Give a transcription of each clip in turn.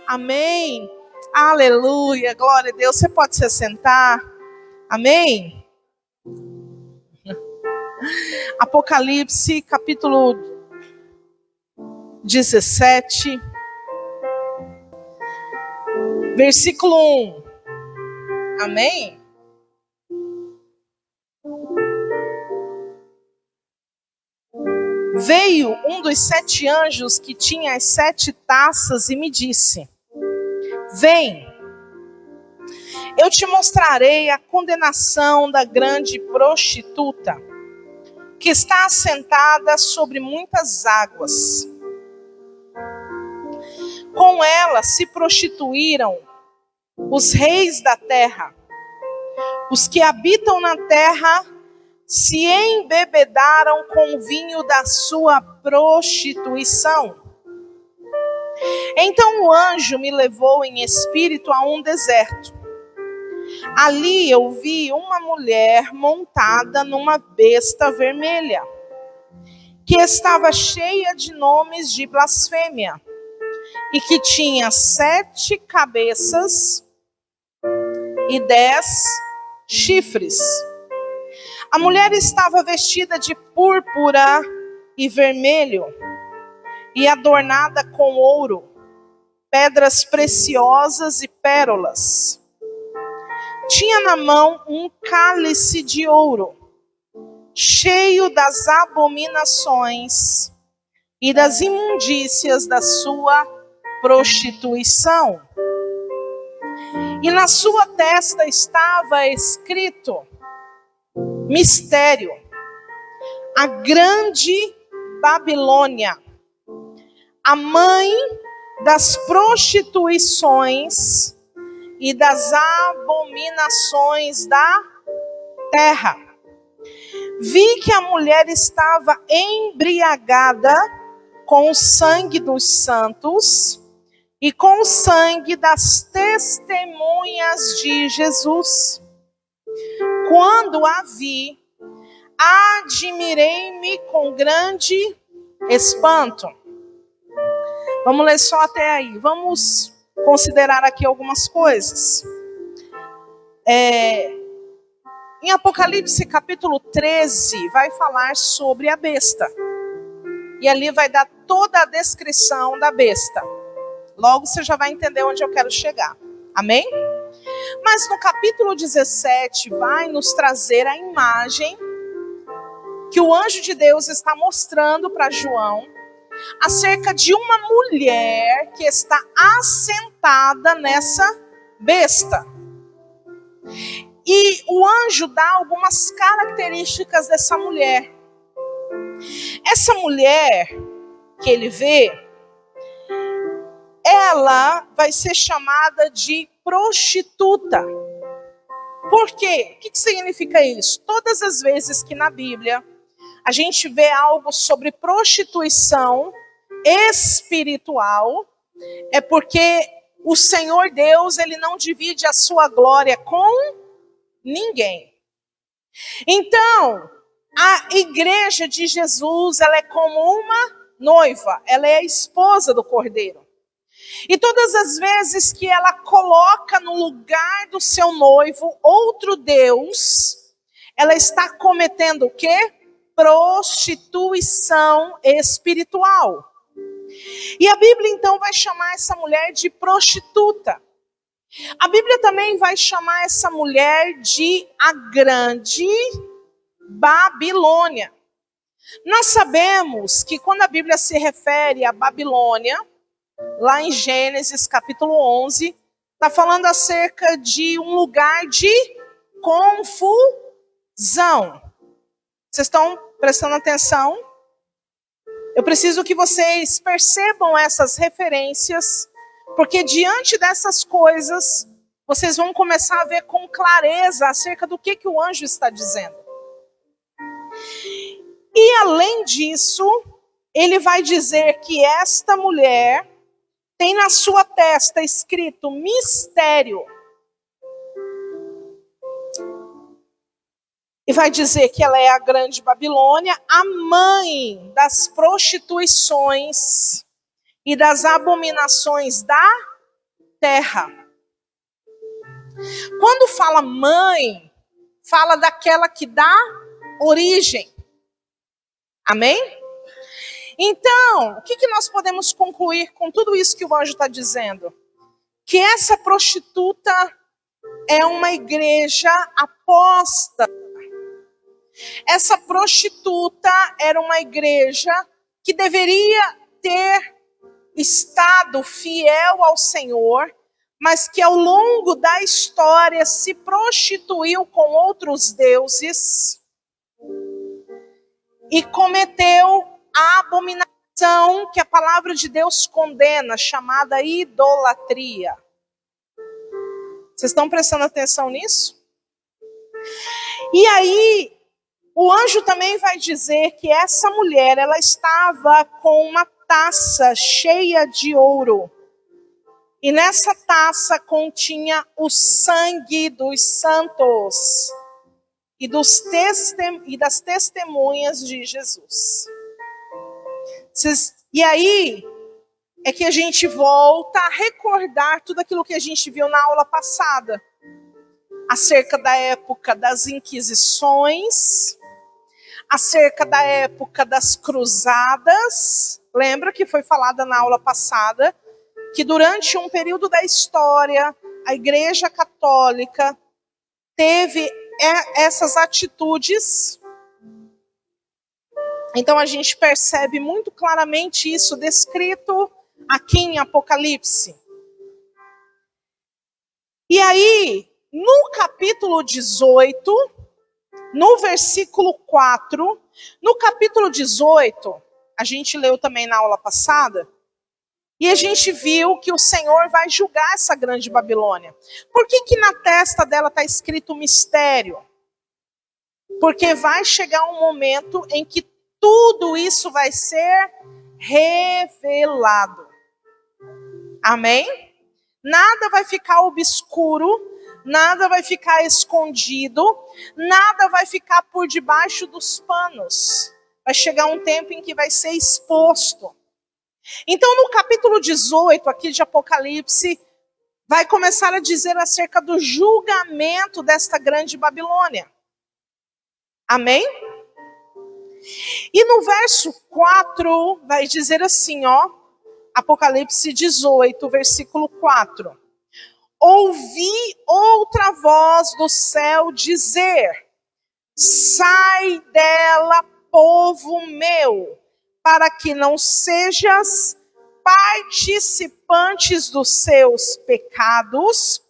Amém. Aleluia. Glória a Deus. Você pode se sentar. Amém. Apocalipse, capítulo 17, versículo 1. Amém. Veio um dos 7 anjos que tinha as 7 taças e me disse: Vem, eu te mostrarei a condenação da grande prostituta, que está assentada sobre muitas águas. Com ela se prostituíram os reis da terra. Os que habitam na terra se embebedaram com o vinho da sua prostituição. Então o anjo me levou em espírito a um deserto. Ali eu vi uma mulher montada numa besta vermelha, que estava cheia de nomes de blasfêmia, e que tinha 7 cabeças e 10 chifres. A mulher estava vestida de púrpura e vermelho, e adornada com ouro, pedras preciosas e pérolas. Tinha na mão um cálice de ouro, cheio das abominações e das imundícias da sua prostituição. E na sua testa estava escrito: Mistério, a grande Babilônia, a mãe das prostituições e das abominações da terra. Vi que a mulher estava embriagada com o sangue dos santos e com o sangue das testemunhas de Jesus. Quando a vi, admirei-me com grande espanto. Vamos ler só até aí. Vamos considerar aqui algumas coisas. Em Apocalipse capítulo 13, vai falar sobre a besta. E ali vai dar toda a descrição da besta. Logo você já vai entender onde eu quero chegar. Amém? Mas no capítulo 17 vai nos trazer a imagem que o anjo de Deus está mostrando para João acerca de uma mulher que está assentada nessa besta. E o anjo dá algumas características dessa mulher. Essa mulher que ele vê, ela vai ser chamada de prostituta. Por quê? O que significa isso? Todas as vezes que na Bíblia a gente vê algo sobre prostituição espiritual, é porque o Senhor Deus, ele não divide a sua glória com ninguém. Então, a igreja de Jesus, ela é como uma noiva, ela é a esposa do Cordeiro. E todas as vezes que ela coloca no lugar do seu noivo outro Deus, ela está cometendo o quê? Prostituição espiritual. E a Bíblia então vai chamar essa mulher de prostituta. A Bíblia também vai chamar essa mulher de a grande Babilônia. Nós sabemos que quando a Bíblia se refere a Babilônia, lá em Gênesis capítulo 11, está falando acerca de um lugar de confusão. Vocês estão prestando atenção? Eu preciso que vocês percebam essas referências, porque diante dessas coisas, vocês vão começar a ver com clareza acerca do que o anjo está dizendo. E além disso, ele vai dizer que esta mulher tem na sua testa escrito mistério. E vai dizer que ela é a grande Babilônia, a mãe das prostituições e das abominações da terra. Quando fala mãe, fala daquela que dá origem. Amém? Então, o que nós podemos concluir com tudo isso que o anjo está dizendo? Que essa prostituta é uma igreja apóstata. Essa prostituta era uma igreja que deveria ter estado fiel ao Senhor, mas que ao longo da história se prostituiu com outros deuses e cometeu a abominação que a palavra de Deus condena, chamada idolatria. Vocês estão prestando atenção nisso? E aí, o anjo também vai dizer que essa mulher, ela estava com uma taça cheia de ouro. E nessa taça continha o sangue dos santos e das testemunhas de Jesus. E aí é que a gente volta a recordar tudo aquilo que a gente viu na aula passada, acerca da época das Inquisições, acerca da época das Cruzadas. Lembra que foi falada na aula passada que durante um período da história a Igreja Católica teve essas atitudes. Então a gente percebe muito claramente isso descrito aqui em Apocalipse. E aí, no capítulo 18, no versículo 4, no capítulo 18, a gente leu também na aula passada, e a gente viu que o Senhor vai julgar essa grande Babilônia. Por que na testa dela está escrito mistério? Porque vai chegar um momento em que tudo isso vai ser revelado. Amém? Nada vai ficar obscuro, nada vai ficar escondido, nada vai ficar por debaixo dos panos. Vai chegar um tempo em que vai ser exposto. Então, no capítulo 18 aqui de Apocalipse, vai começar a dizer acerca do julgamento desta grande Babilônia. Amém? E no verso 4 vai dizer assim, ó, Apocalipse 18, versículo 4. Ouvi outra voz do céu dizer: sai dela, povo meu, para que não sejas participantes dos seus pecados,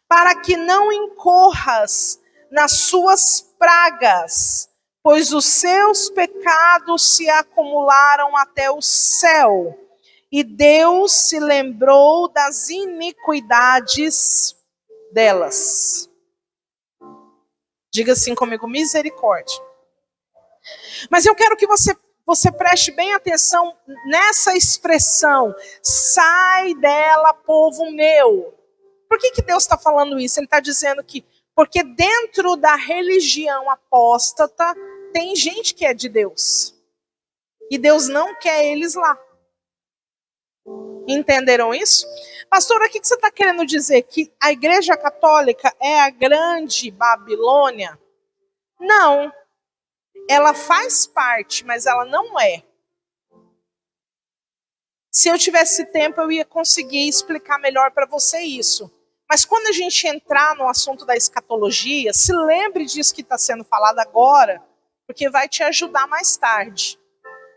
para que não incorras nas suas pragas, pois os seus pecados se acumularam até o céu, e Deus se lembrou das iniquidades delas. Diga assim comigo: misericórdia. Mas eu quero que você preste bem atenção nessa expressão: sai dela, povo meu. Por que Deus está falando isso? Ele está dizendo que porque dentro da religião apóstata tem gente que é de Deus. E Deus não quer eles lá. Entenderam isso? Pastora, o que você está querendo dizer? Que a Igreja Católica é a grande Babilônia? Não. Ela faz parte, mas ela não é. Se eu tivesse tempo, eu ia conseguir explicar melhor para você isso. Mas quando a gente entrar no assunto da escatologia, se lembre disso que está sendo falado agora, porque vai te ajudar mais tarde.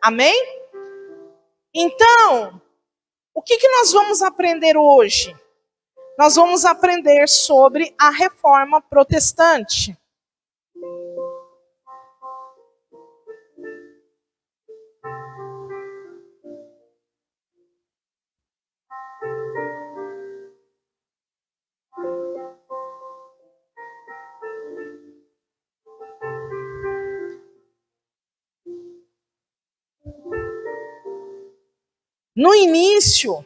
Amém? Então, o que nós vamos aprender hoje? Nós vamos aprender sobre a Reforma Protestante. No início,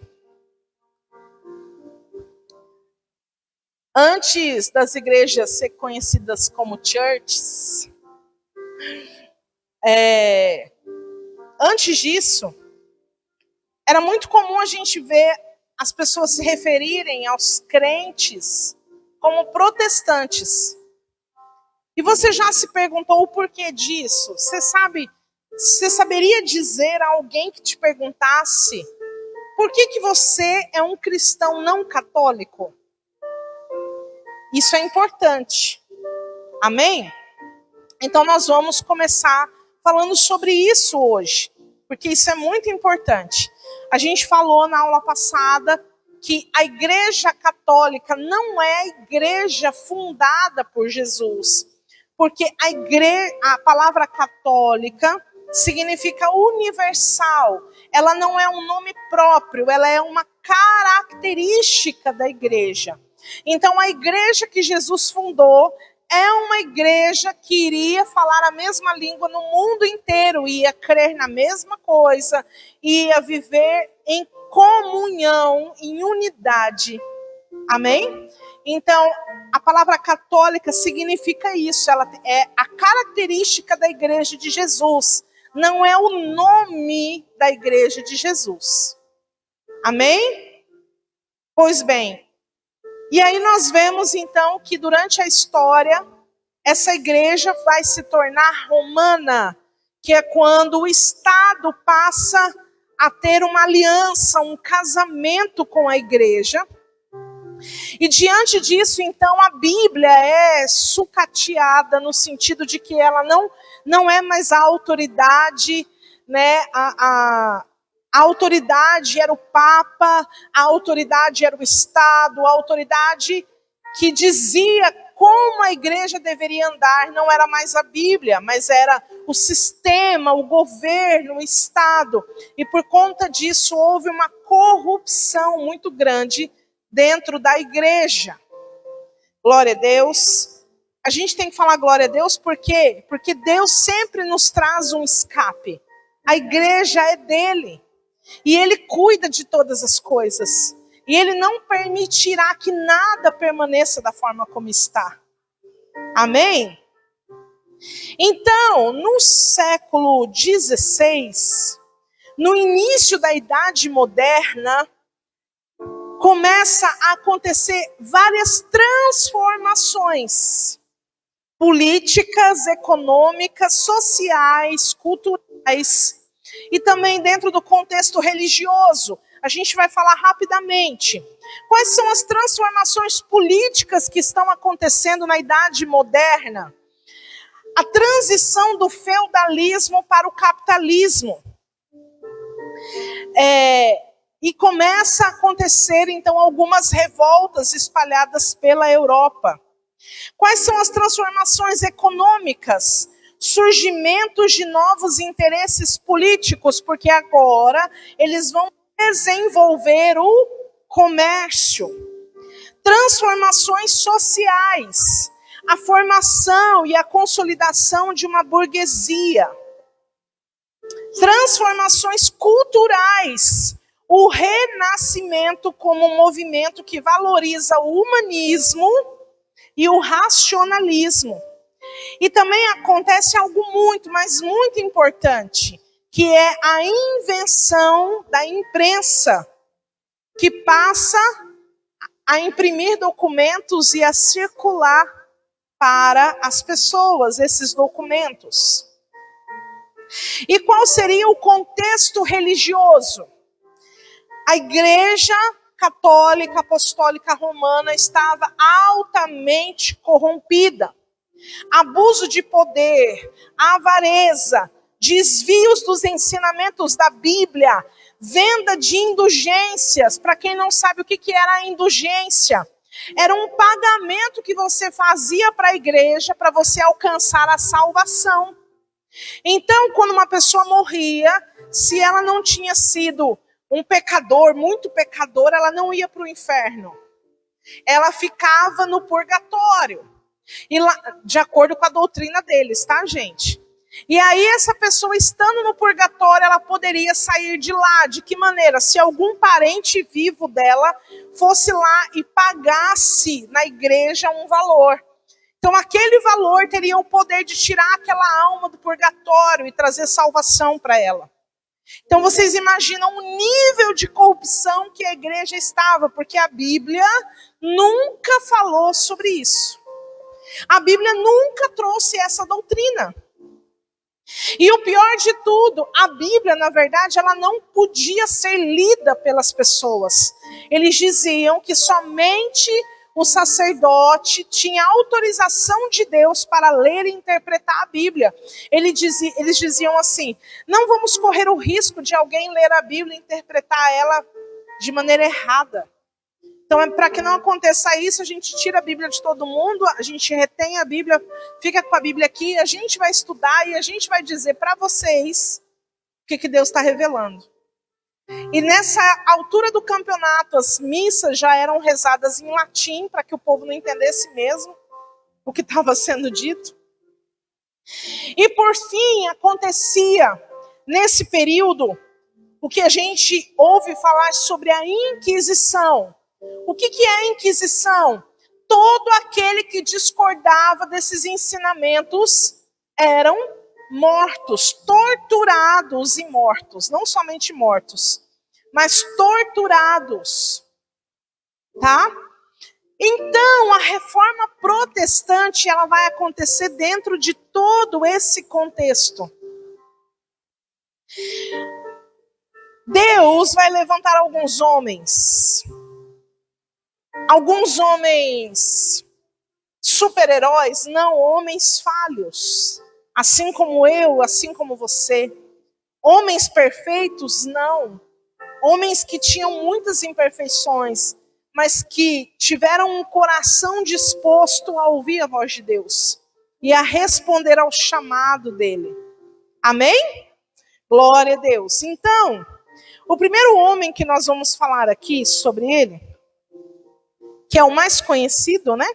antes das igrejas ser conhecidas como churches, antes disso, era muito comum a gente ver as pessoas se referirem aos crentes como protestantes. E você já se perguntou o porquê disso? Você saberia dizer a alguém que te perguntasse por que você é um cristão não católico? Isso é importante. Amém? Então nós vamos começar falando sobre isso hoje, porque isso é muito importante. A gente falou na aula passada que a Igreja Católica não é a igreja fundada por Jesus, porque a palavra católica significa universal. Ela não é um nome próprio, ela é uma característica da igreja. Então a igreja que Jesus fundou é uma igreja que iria falar a mesma língua no mundo inteiro, ia crer na mesma coisa, ia viver em comunhão, em unidade. Amém? Então, a palavra católica significa isso, ela é a característica da igreja de Jesus, não é o nome da igreja de Jesus. Amém? Pois bem, e aí nós vemos então que durante a história, essa igreja vai se tornar romana, que é quando o Estado passa a ter uma aliança, um casamento com a igreja. E diante disso, então, a Bíblia é sucateada no sentido de que ela não é mais a autoridade, né? A autoridade era o Papa, a autoridade era o Estado, a autoridade que dizia como a igreja deveria andar não era mais a Bíblia, mas era o sistema, o governo, o Estado. E por conta disso houve uma corrupção muito grande dentro da igreja. Glória a Deus. A gente tem que falar glória a Deus por quê? Porque Deus sempre nos traz um escape. A igreja é dele. E ele cuida de todas as coisas. E ele não permitirá que nada permaneça da forma como está. Amém? Então, no século XVI, no início da Idade Moderna, começa a acontecer várias transformações políticas, econômicas, sociais, culturais e também dentro do contexto religioso. A gente vai falar rapidamente. Quais são as transformações políticas que estão acontecendo na Idade Moderna? A transição do feudalismo para o capitalismo. E começa a acontecer, então, algumas revoltas espalhadas pela Europa. Quais são as transformações econômicas? Surgimentos de novos interesses políticos, porque agora eles vão desenvolver o comércio. Transformações sociais, a formação e a consolidação de uma burguesia. Transformações culturais, o renascimento como um movimento que valoriza o humanismo e o racionalismo. E também acontece algo mas muito importante, que é a invenção da imprensa, que passa a imprimir documentos e a circular para as pessoas esses documentos. E qual seria o contexto religioso? A Igreja Católica Apostólica Romana estava altamente corrompida. Abuso de poder, avareza, desvios dos ensinamentos da Bíblia, venda de indulgências. Para quem não sabe o que era a indulgência, era um pagamento que você fazia para a igreja para você alcançar a salvação. Então, quando uma pessoa morria, se ela não tinha sido um pecador, muito pecador, ela não ia para o inferno. Ela ficava no purgatório. E lá, de acordo com a doutrina deles, tá, gente? E aí essa pessoa estando no purgatório, ela poderia sair de lá. De que maneira? Se algum parente vivo dela fosse lá e pagasse na igreja um valor. Então aquele valor teria o poder de tirar aquela alma do purgatório e trazer salvação para ela. Então vocês imaginam o nível de corrupção que a igreja estava, porque a Bíblia nunca falou sobre isso. A Bíblia nunca trouxe essa doutrina. E o pior de tudo, a Bíblia, na verdade, ela não podia ser lida pelas pessoas. Eles diziam que somente o sacerdote tinha autorização de Deus para ler e interpretar a Bíblia. Eles diziam assim: não vamos correr o risco de alguém ler a Bíblia e interpretar ela de maneira errada. Então, para que não aconteça isso, a gente tira a Bíblia de todo mundo, a gente retém a Bíblia, fica com a Bíblia aqui, a gente vai estudar e a gente vai dizer para vocês o que Deus está revelando. E nessa altura do campeonato, as missas já eram rezadas em latim, para que o povo não entendesse mesmo o que estava sendo dito. E por fim, acontecia nesse período o que a gente ouve falar sobre a Inquisição. O que é a Inquisição? Todo aquele que discordava desses ensinamentos eram mortos, torturados e mortos. Não somente mortos, mas torturados. Tá? Então, a reforma protestante, ela vai acontecer dentro de todo esse contexto. Deus vai levantar alguns homens super-heróis, não, homens falhos, assim como eu, assim como você. Homens perfeitos, não. Homens que tinham muitas imperfeições, mas que tiveram um coração disposto a ouvir a voz de Deus e a responder ao chamado dele. Amém? Glória a Deus. Então, o primeiro homem que nós vamos falar aqui sobre ele, que é o mais conhecido, né,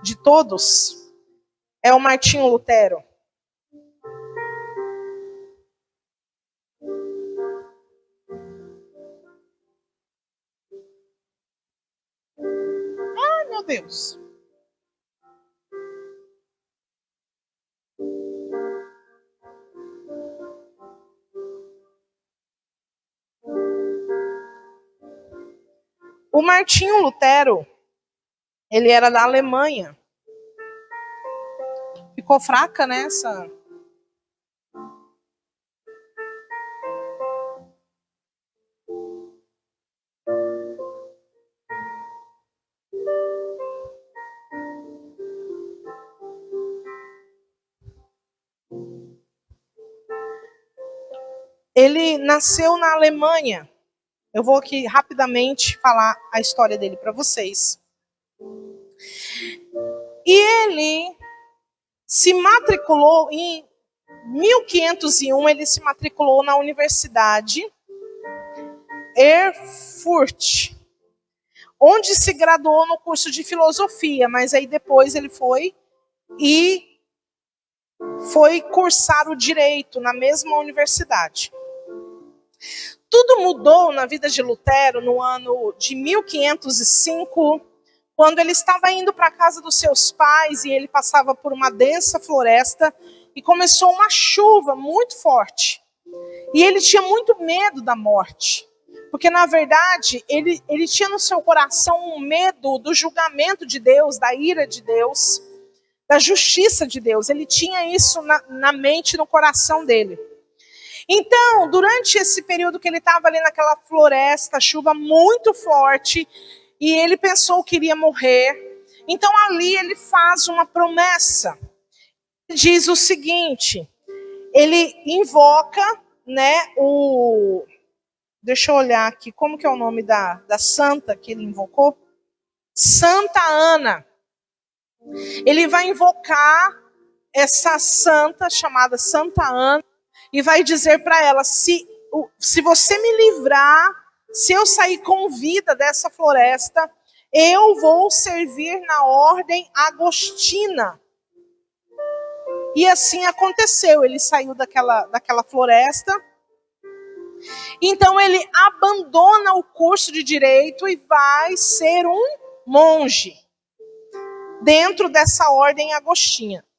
de todos, é o Martinho Lutero. Ai, meu Deus. O Martinho Lutero, ele era da Alemanha. Ficou fraca nessa. Ele nasceu na Alemanha. Eu vou aqui rapidamente falar a história dele para vocês. E ele se matriculou em 1501, ele se matriculou na Universidade Erfurt, onde se graduou no curso de filosofia, mas aí depois ele foi cursar o direito na mesma universidade. Tudo mudou na vida de Lutero no ano de 1505, quando ele estava indo para a casa dos seus pais e ele passava por uma densa floresta e começou uma chuva muito forte. E ele tinha muito medo da morte, porque na verdade ele tinha no seu coração um medo do julgamento de Deus, da ira de Deus, da justiça de Deus. Ele tinha isso na mente, no coração dele. Então, durante esse período que ele estava ali naquela floresta, chuva muito forte, e ele pensou que iria morrer. Então ali ele faz uma promessa. Diz o seguinte, ele invoca, né, deixa eu olhar aqui, como que é o nome da santa que ele invocou? Santa Ana. Ele vai invocar essa santa, chamada Santa Ana, e vai dizer para ela, se você me livrar, se eu sair com vida dessa floresta, eu vou servir na ordem agostina. E assim aconteceu, ele saiu daquela floresta. Então ele abandona o curso de direito e vai ser um monge dentro dessa ordem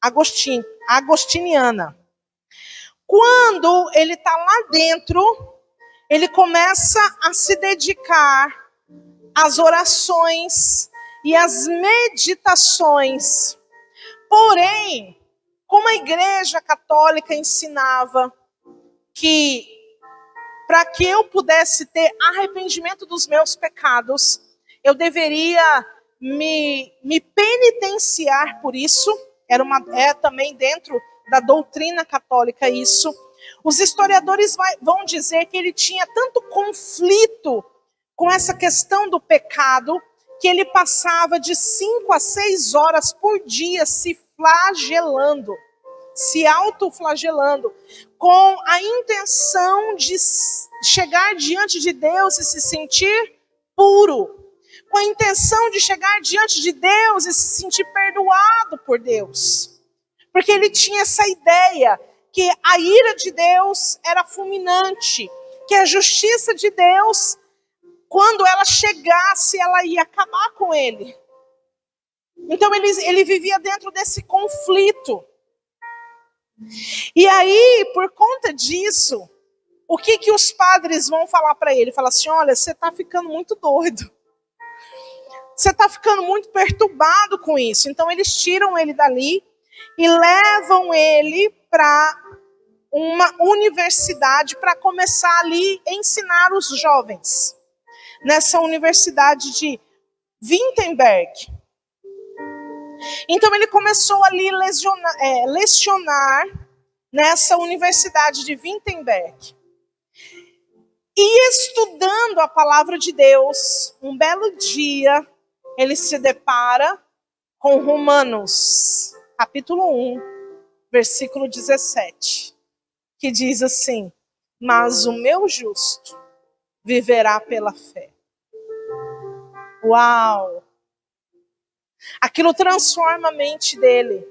agostiniana. Quando ele está lá dentro, ele começa a se dedicar às orações e às meditações. Porém, como a Igreja Católica ensinava que para que eu pudesse ter arrependimento dos meus pecados, eu deveria me penitenciar por isso. É também dentro da doutrina católica isso. Os historiadores vão dizer que ele tinha tanto conflito com essa questão do pecado, que ele passava de 5 a 6 horas por dia se flagelando, se autoflagelando, com a intenção de chegar diante de Deus e se sentir puro, com a intenção de chegar diante de Deus e se sentir perdoado por Deus. Porque ele tinha essa ideia que a ira de Deus era fulminante, que a justiça de Deus, quando ela chegasse, ela ia acabar com ele. Então ele vivia dentro desse conflito. E aí, por conta disso, o que os padres vão falar para ele? Fala assim, olha, você está ficando muito doido. Você está ficando muito perturbado com isso. Então eles tiram ele dali e levam ele para uma universidade para começar ali a ensinar os jovens. Nessa universidade de Wittenberg. Então ele começou ali a lecionar nessa universidade de Wittenberg. E estudando a palavra de Deus, um belo dia, ele se depara com Romanos, capítulo 1, versículo 17, que diz assim, mas o meu justo viverá pela fé. Uau! Aquilo transforma a mente dele.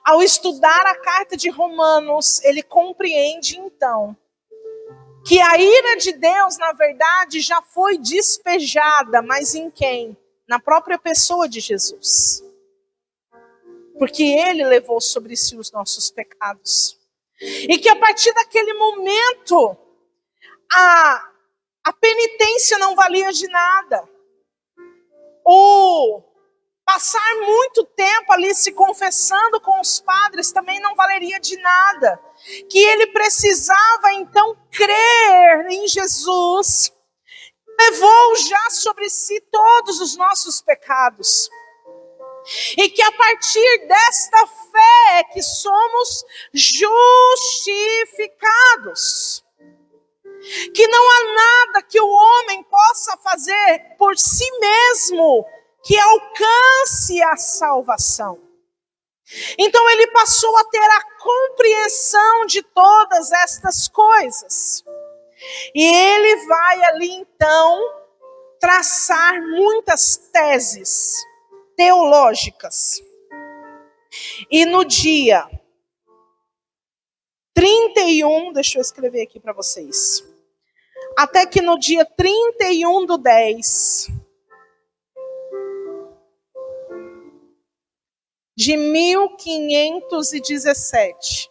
Ao estudar a carta de Romanos, ele compreende então que a ira de Deus, na verdade, já foi despejada, mas em quem? Na própria pessoa de Jesus. Porque ele levou sobre si os nossos pecados. E que a partir daquele momento, a penitência não valia de nada. O passar muito tempo ali se confessando com os padres também não valeria de nada. Que ele precisava então crer em Jesus. Levou já sobre si todos os nossos pecados. E que a partir desta fé é que somos justificados. Que não há nada que o homem possa fazer por si mesmo que alcance a salvação. Então ele passou a ter a compreensão de todas estas coisas. E ele vai ali então traçar muitas teses teológicas. E no dia 31, deixa eu escrever aqui para vocês. Até que no dia 31/10 de 1517,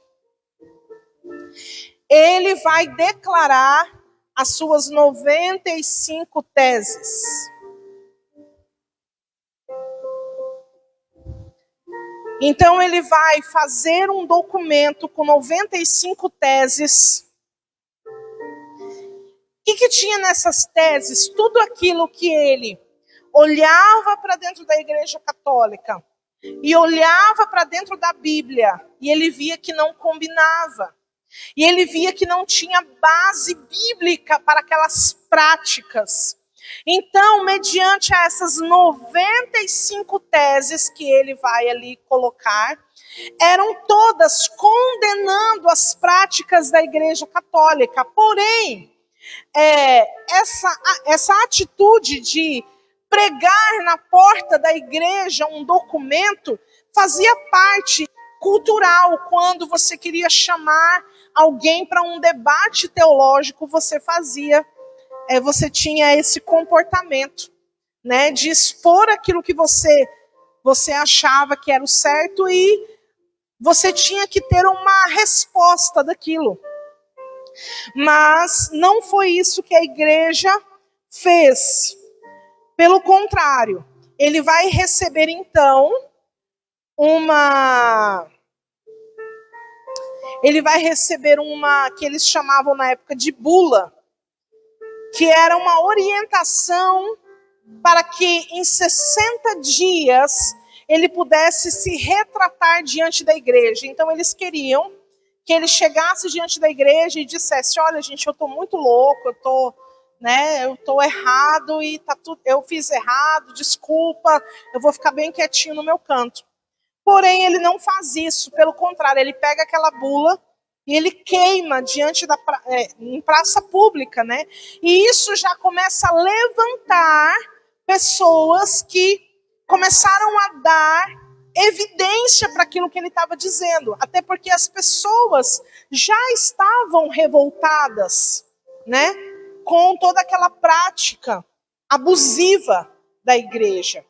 ele vai declarar as suas 95 teses. Então ele vai fazer um documento com 95 teses. O que tinha nessas teses? Tudo aquilo que ele olhava para dentro da Igreja Católica e olhava para dentro da Bíblia e ele via que não combinava. E ele via que não tinha base bíblica para aquelas práticas. Então, mediante essas 95 teses que ele vai ali colocar, eram todas condenando as práticas da Igreja Católica. Porém, essa atitude de pregar na porta da igreja um documento fazia parte cultural. Quando você queria chamar alguém para um debate teológico, você tinha esse comportamento, né, de expor aquilo que você achava que era o certo e você tinha que ter uma resposta daquilo. Mas não foi isso que a igreja fez. Pelo contrário, ele vai receber então uma que eles chamavam na época de bula, que era uma orientação para que em 60 dias ele pudesse se retratar diante da igreja. Então eles queriam que ele chegasse diante da igreja e dissesse: olha, gente, eu estou muito louco, eu estou errado e eu fiz errado, desculpa, eu vou ficar bem quietinho no meu canto. Porém, ele não faz isso, pelo contrário, ele pega aquela bula e ele queima em praça pública, né? E isso já começa a levantar pessoas que começaram a dar evidência para aquilo que ele estava dizendo. Até porque as pessoas já estavam revoltadas, né? Com toda aquela prática abusiva da igreja.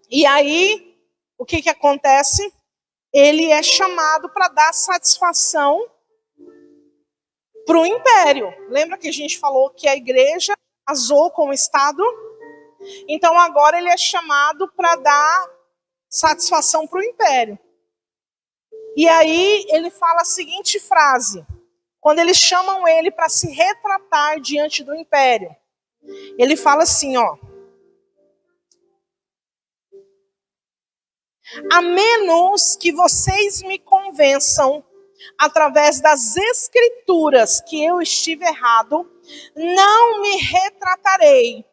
E aí, o que acontece? Ele é chamado para dar satisfação para o império. Lembra que a gente falou que a igreja casou com o Estado? Então agora ele é chamado para dar satisfação para o império. E aí ele fala a seguinte frase, quando eles chamam ele para se retratar diante do império. Ele fala assim, ó: a menos que vocês me convençam através das escrituras que eu estive errado, não me retratarei,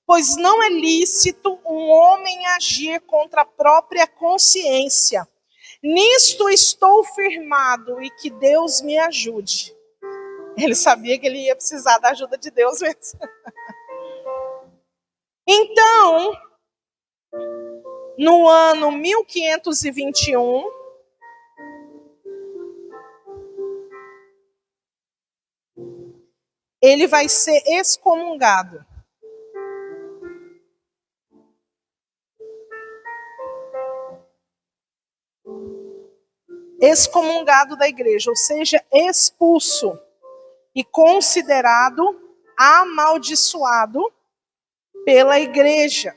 pois não é lícito um homem agir contra a própria consciência. Nisto estou firmado e que Deus me ajude. Ele sabia que ele ia precisar da ajuda de Deus mesmo. Então, no ano 1521, ele vai ser excomungado. Excomungado da igreja, ou seja, expulso e considerado amaldiçoado pela igreja.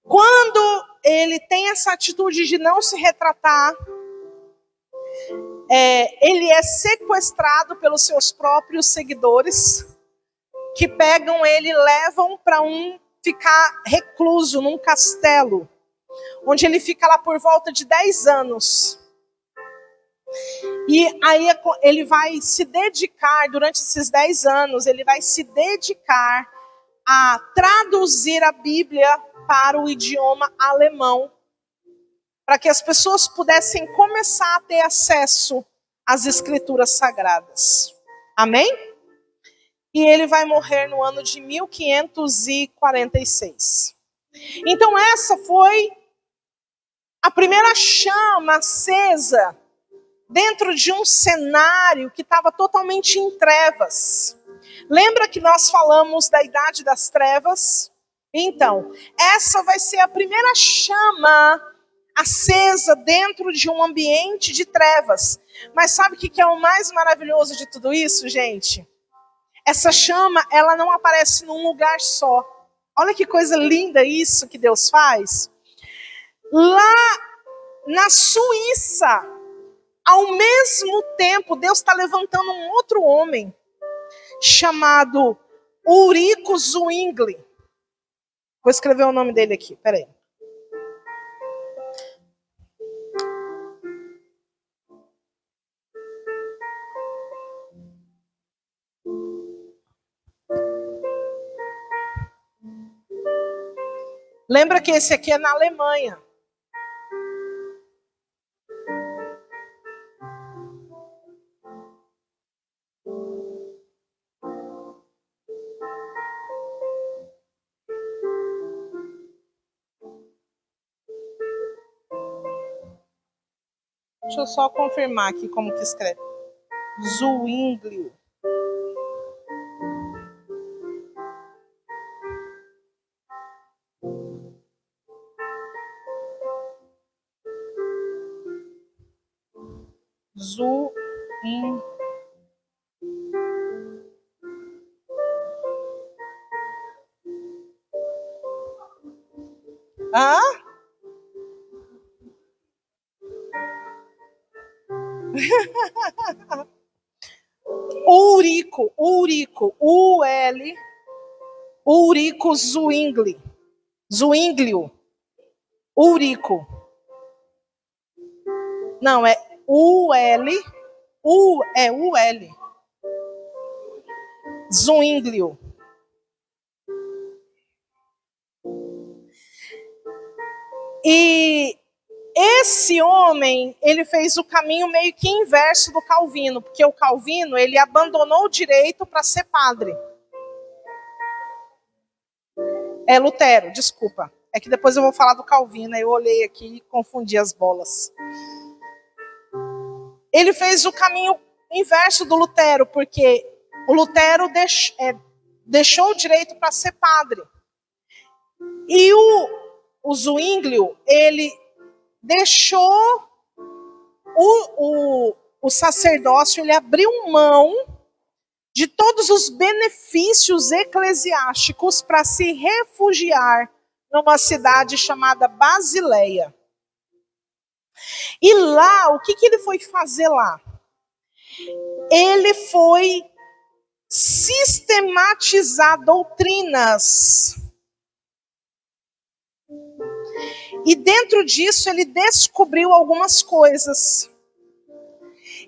Quando ele tem essa atitude de não se retratar, ele é sequestrado pelos seus próprios seguidores, que pegam ele e levam para ficar recluso num castelo, onde ele fica lá por volta de 10 anos. E aí ele vai se dedicar, durante esses 10 anos, ele vai se dedicar a traduzir a Bíblia para o idioma alemão, para que as pessoas pudessem começar a ter acesso às escrituras sagradas. Amém? E ele vai morrer no ano de 1546. Então essa foi a primeira chama acesa dentro de um cenário que estava totalmente em trevas. Lembra que nós falamos da Idade das Trevas? Então, essa vai ser a primeira chama acesa dentro de um ambiente de trevas. Mas sabe o que é o mais maravilhoso de tudo isso, gente? Essa chama, ela não aparece num lugar só. Olha que coisa linda isso que Deus faz. Lá na Suíça, ao mesmo tempo, Deus está levantando um outro homem, chamado Ulrico Zwingli. Vou escrever o nome dele aqui, peraí. Lembra que esse aqui é na Alemanha. Deixa eu só confirmar aqui como que escreve. Zwingli. Zwingli. Ulrico, Ulrico Zwinglio, Ulrico. Não, é U-L, Zwinglio. E esse homem, ele fez o caminho meio que inverso do Calvino, porque o Calvino, ele abandonou o direito para ser padre. É Lutero, desculpa. É que depois eu vou falar do Calvino, eu olhei aqui e confundi as bolas. Ele fez o caminho inverso do Lutero, porque o Lutero deixou o direito para ser padre. E o Zwinglio, ele deixou o sacerdócio, ele abriu mão de todos os benefícios eclesiásticos para se refugiar numa cidade chamada Basileia. E lá, o que ele foi fazer lá? Ele foi sistematizar doutrinas. E dentro disso ele descobriu algumas coisas.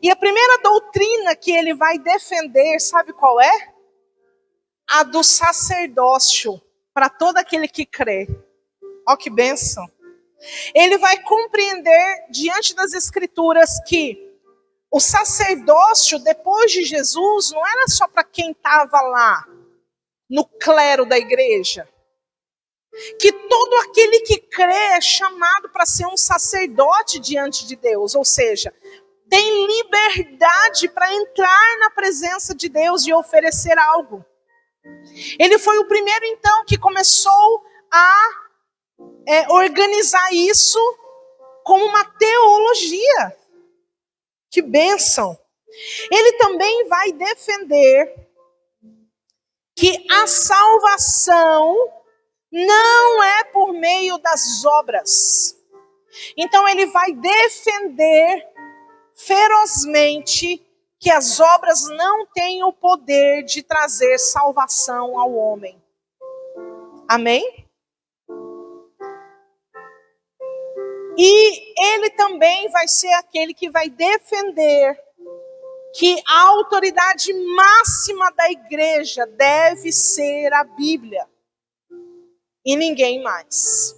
E a primeira doutrina que ele vai defender, sabe qual é? A do sacerdócio, para todo aquele que crê. Ó que bênção. Ele vai compreender diante das escrituras que o sacerdócio depois de Jesus não era só para quem estava lá no clero da igreja. Que todo aquele que crê é chamado para ser um sacerdote diante de Deus, ou seja, tem liberdade para entrar na presença de Deus e oferecer algo. Ele foi o primeiro, então, que começou a organizar isso como uma teologia. Que bênção! Ele também vai defender que a salvação não é por meio das obras. Então ele vai defender ferozmente que as obras não têm o poder de trazer salvação ao homem. Amém? E ele também vai ser aquele que vai defender que a autoridade máxima da igreja deve ser a Bíblia. E ninguém mais.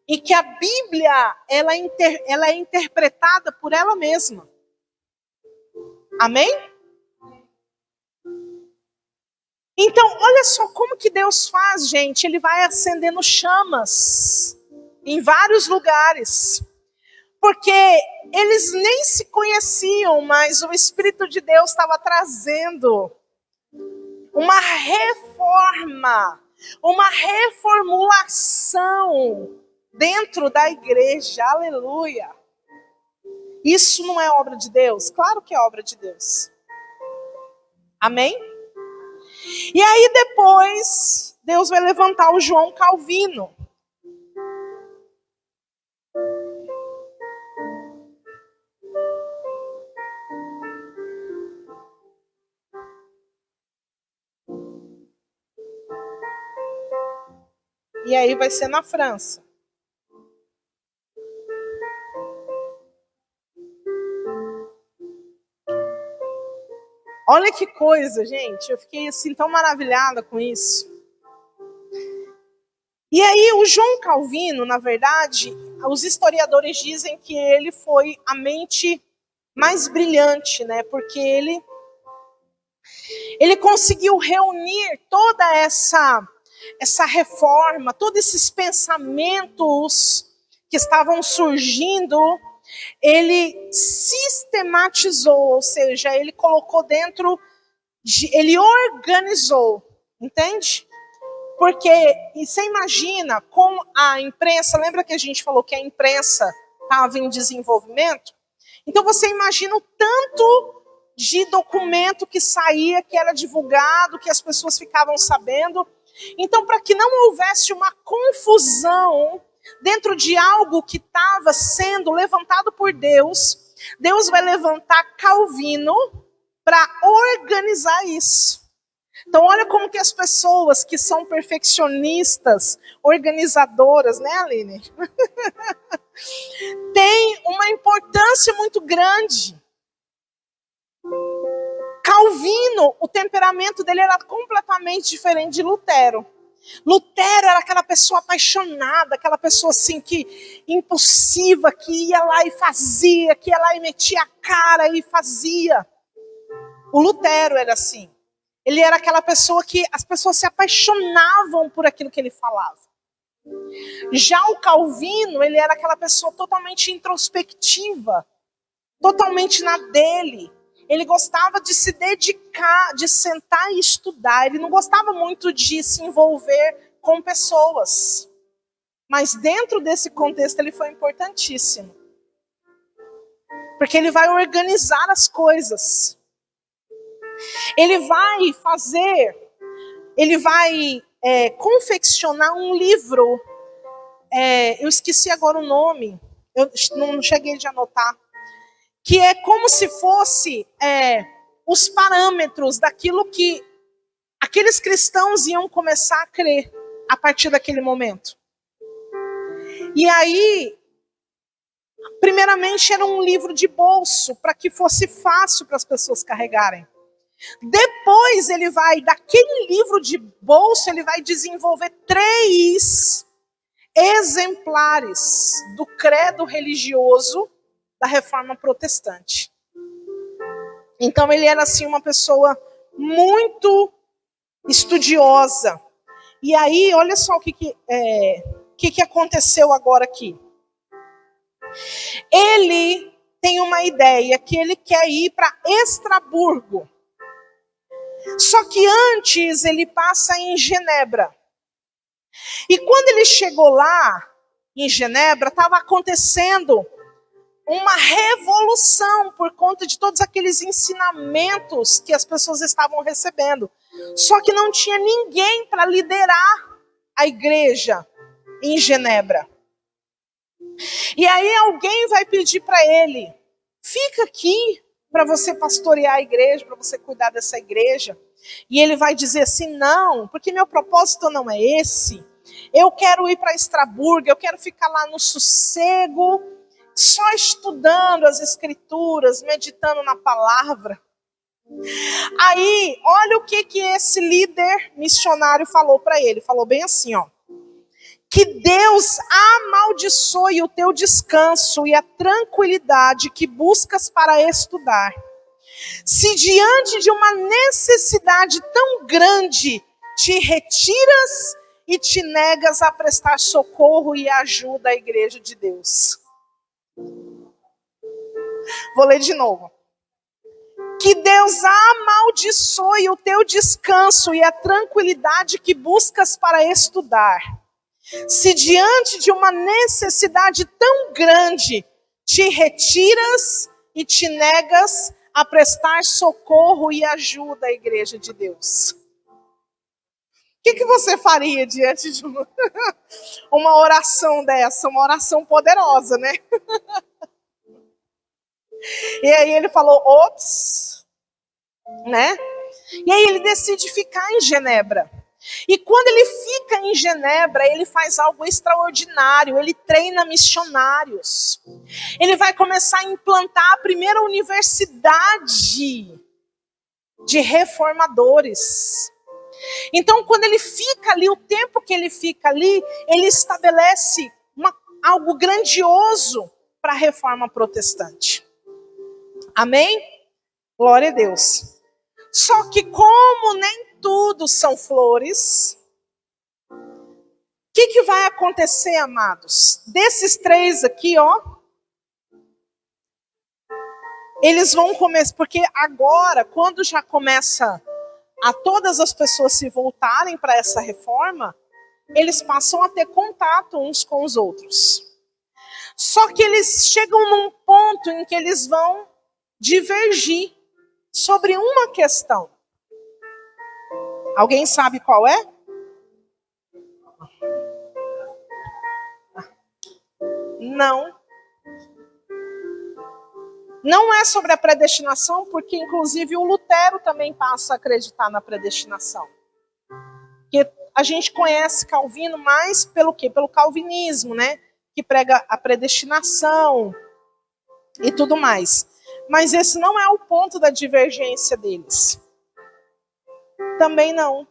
E que a Bíblia, ela é interpretada por ela mesma. Amém? Então, olha só como que Deus faz, gente. Ele vai acendendo chamas em vários lugares. Porque eles nem se conheciam, mas o Espírito de Deus estava trazendo uma reforma, uma reformulação dentro da igreja. Aleluia! Isso não é obra de Deus? Claro que é obra de Deus. Amém? E aí depois, Deus vai levantar o João Calvino. E aí vai ser na França. Olha que coisa, gente. Eu fiquei assim tão maravilhada com isso. E aí o João Calvino, na verdade, os historiadores dizem que ele foi a mente mais brilhante, né? Porque ele conseguiu reunir toda essa reforma, todos esses pensamentos que estavam surgindo. Ele sistematizou, ou seja, ele colocou dentro, ele organizou, entende? Porque, e você imagina, com a imprensa, lembra que a gente falou que a imprensa estava em desenvolvimento? Então você imagina o tanto de documento que saía, que era divulgado, que as pessoas ficavam sabendo. Então, para que não houvesse uma confusão dentro de algo que estava sendo levantado por Deus, Deus vai levantar Calvino para organizar isso. Então olha como que as pessoas que são perfeccionistas, organizadoras, né, Aline? Tem uma importância muito grande. Calvino, o temperamento dele era completamente diferente de Lutero. Lutero era aquela pessoa apaixonada, aquela pessoa assim que impulsiva, que ia lá e fazia, que ia lá e metia a cara e fazia. O Lutero era assim. Ele era aquela pessoa que as pessoas se apaixonavam por aquilo que ele falava. Já o Calvino, ele era aquela pessoa totalmente introspectiva, totalmente na dele. Ele gostava de se dedicar, de sentar e estudar. Ele não gostava muito de se envolver com pessoas. Mas dentro desse contexto ele foi importantíssimo. Porque ele vai organizar as coisas. Ele vai confeccionar um livro. Eu esqueci agora o nome. Eu não cheguei de anotar. Que é como se fosse os parâmetros daquilo que aqueles cristãos iam começar a crer a partir daquele momento. E aí, primeiramente era um livro de bolso, para que fosse fácil para as pessoas carregarem. Depois ele vai, daquele livro de bolso, ele vai desenvolver 3 exemplares do credo religioso da Reforma Protestante. Então ele era assim uma pessoa muito estudiosa. E aí, olha só o que aconteceu agora aqui. Ele tem uma ideia que ele quer ir para Estrasburgo. Só que antes ele passa em Genebra. E quando ele chegou lá, em Genebra, estava acontecendo uma revolução por conta de todos aqueles ensinamentos que as pessoas estavam recebendo. Só que não tinha ninguém para liderar a igreja em Genebra. E aí alguém vai pedir para ele, fica aqui para você pastorear a igreja, para você cuidar dessa igreja. E ele vai dizer assim, não, porque meu propósito não é esse. Eu quero ir para Estrasburgo, eu quero ficar lá no sossego, só estudando as escrituras, meditando na palavra. Aí, olha o que esse líder missionário falou para ele. Falou bem assim, ó. Que Deus amaldiçoe o teu descanso e a tranquilidade que buscas para estudar. Se diante de uma necessidade tão grande te retiras e te negas a prestar socorro e ajuda à igreja de Deus. Vou ler de novo. Que Deus amaldiçoe o teu descanso e a tranquilidade que buscas para estudar. Se diante de uma necessidade tão grande te retiras e te negas a prestar socorro e ajuda à igreja de Deus. O que você faria diante de uma oração dessa? Uma oração poderosa, né? E aí ele falou, ops, né? E aí ele decide ficar em Genebra. E quando ele fica em Genebra, ele faz algo extraordinário, ele treina missionários. Ele vai começar a implantar a primeira universidade de reformadores. Então, quando ele fica ali, o tempo que ele fica ali, ele estabelece algo grandioso para a reforma protestante. Amém? Glória a Deus. Só que como nem tudo são flores, o que vai acontecer, amados? Desses 3 aqui, ó, eles vão começar, porque agora, quando já começa a todas as pessoas se voltarem para essa reforma, eles passam a ter contato uns com os outros. Só que eles chegam num ponto em que eles vão divergir sobre uma questão. Alguém sabe qual é? Não. Não é sobre a predestinação, porque inclusive o Lutero também passa a acreditar na predestinação. Porque a gente conhece Calvino mais pelo quê? Pelo calvinismo, né? Que prega a predestinação e tudo mais. Mas esse não é o ponto da divergência deles. Também não.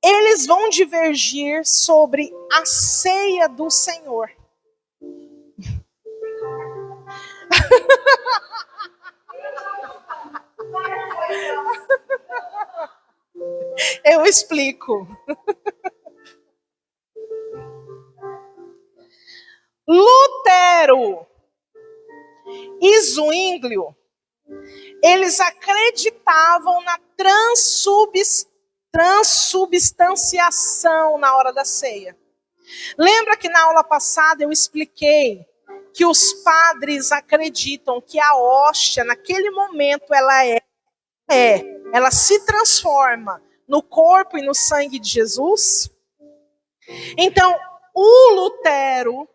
Eles vão divergir sobre a ceia do Senhor. Eu explico. Lutero e Zwinglio, eles acreditavam na transubstanciação na hora da ceia. Lembra que na aula passada eu expliquei que os padres acreditam que a hóstia, naquele momento, ela se transforma no corpo e no sangue de Jesus? Então, o Lutero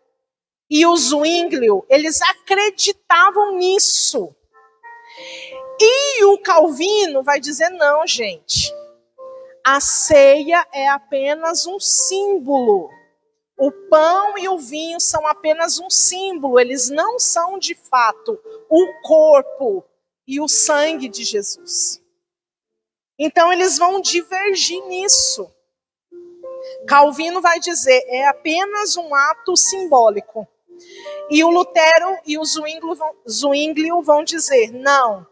e o Zwinglio, eles acreditavam nisso. E o Calvino vai dizer, não, gente. A ceia é apenas um símbolo. O pão e o vinho são apenas um símbolo. Eles não são, de fato, o corpo e o sangue de Jesus. Então, eles vão divergir nisso. Calvino vai dizer, é apenas um ato simbólico. E o Lutero e o Zwinglio vão dizer, não,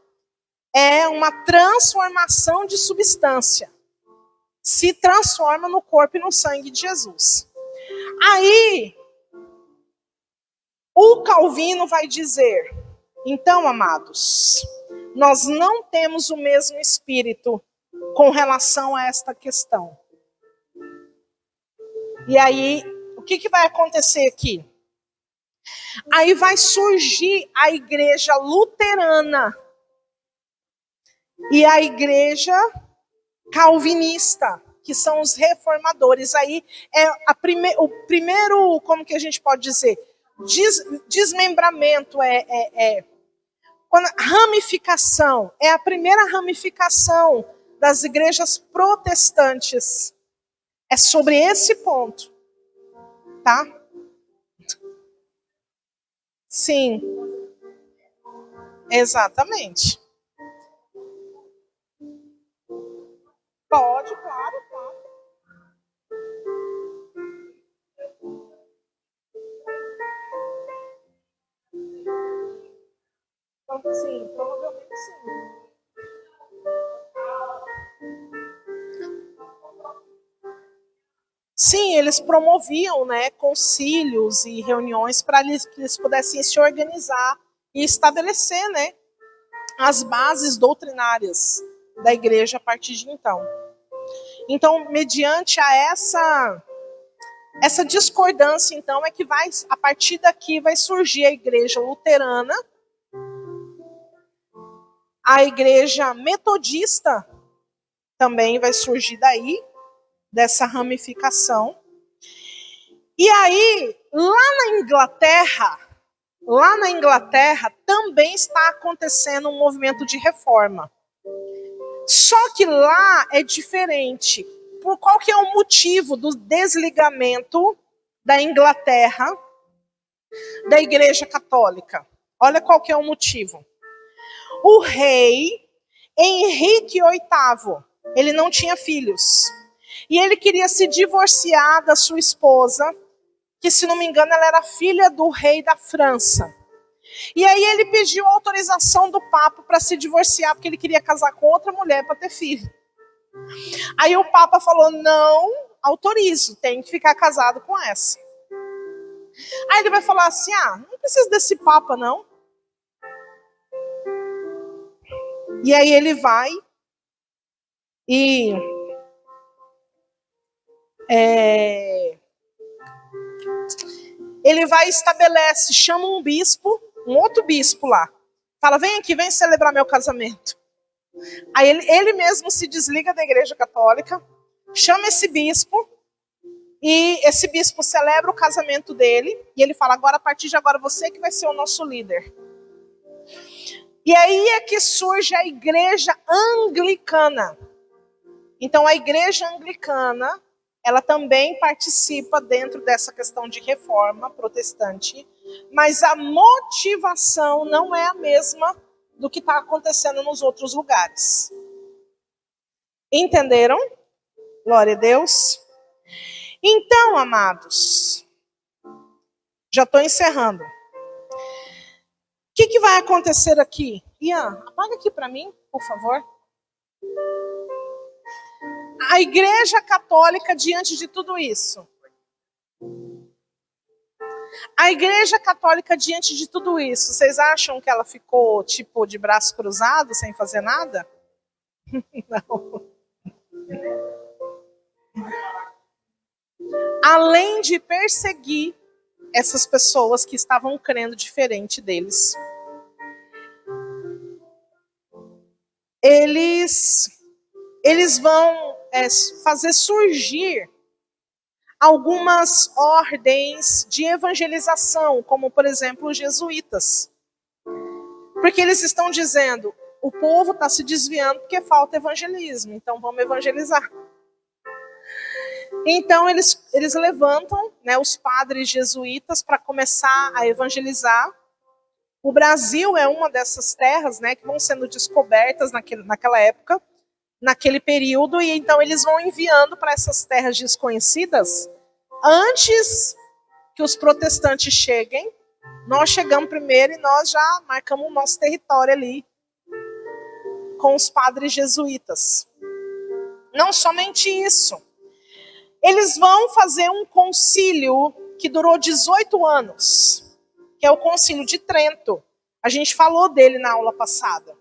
é uma transformação de substância. Se transforma no corpo e no sangue de Jesus. Aí, o Calvino vai dizer, então, amados, nós não temos o mesmo espírito com relação a esta questão. E aí, o que vai acontecer aqui? Aí vai surgir a igreja luterana e a igreja calvinista, que são os reformadores. Aí é o primeiro, como que a gente pode dizer, desmembramento, quando, ramificação, é a primeira ramificação das igrejas protestantes. É sobre esse ponto, tá? Sim, exatamente. Pode, claro. Então, sim, provavelmente sim. Sim, eles promoviam, né, concílios e reuniões para que eles pudessem se organizar e estabelecer, né, as bases doutrinárias da igreja a partir de então. Então, mediante a essa discordância, então, é que vai, a partir daqui vai surgir a igreja luterana, a igreja metodista também vai surgir daí, dessa ramificação. E aí, lá na Inglaterra também está acontecendo um movimento de reforma. Só que lá é diferente. Por qual que é o motivo do desligamento da Inglaterra da Igreja Católica? Olha qual que é o motivo. O rei Henrique VIII, ele não tinha filhos. E ele queria se divorciar da sua esposa, que, se não me engano, ela era filha do rei da França. E aí ele pediu autorização do Papa para se divorciar, porque ele queria casar com outra mulher para ter filho. Aí o Papa falou, não autorizo, tem que ficar casado com essa. Aí ele vai falar assim, não precisa desse Papa, não. E aí ele vai e ele vai e estabelece, chama um bispo, um outro bispo lá. Fala, vem aqui, vem celebrar meu casamento. Aí ele mesmo se desliga da Igreja Católica, chama esse bispo, e esse bispo celebra o casamento dele, e ele fala, agora, a partir de agora, você que vai ser o nosso líder. E aí é que surge a igreja anglicana. Então a igreja anglicana, ela também participa dentro dessa questão de reforma protestante, mas a motivação não é a mesma do que está acontecendo nos outros lugares. Entenderam? Glória a Deus. Então, amados, já estou encerrando. O que vai acontecer aqui? Ian, apaga aqui para mim, por favor. A Igreja Católica, diante de tudo isso. A Igreja Católica, diante de tudo isso, vocês acham que ela ficou, tipo, de braço cruzado, sem fazer nada? Não. Além de perseguir essas pessoas que estavam crendo diferente deles, eles vão fazer surgir algumas ordens de evangelização, como, por exemplo, os jesuítas. Porque eles estão dizendo, o povo está se desviando porque falta evangelismo, então vamos evangelizar. Então eles levantam, né, os padres jesuítas para começar a evangelizar. O Brasil é uma dessas terras, né, que vão sendo descobertas naquela época, naquele período, e então eles vão enviando para essas terras desconhecidas. Antes que os protestantes cheguem, nós chegamos primeiro e nós já marcamos o nosso território ali com os padres jesuítas. Não somente isso. Eles vão fazer um concílio que durou 18 anos, que é o Concílio de Trento. A gente falou dele na aula passada.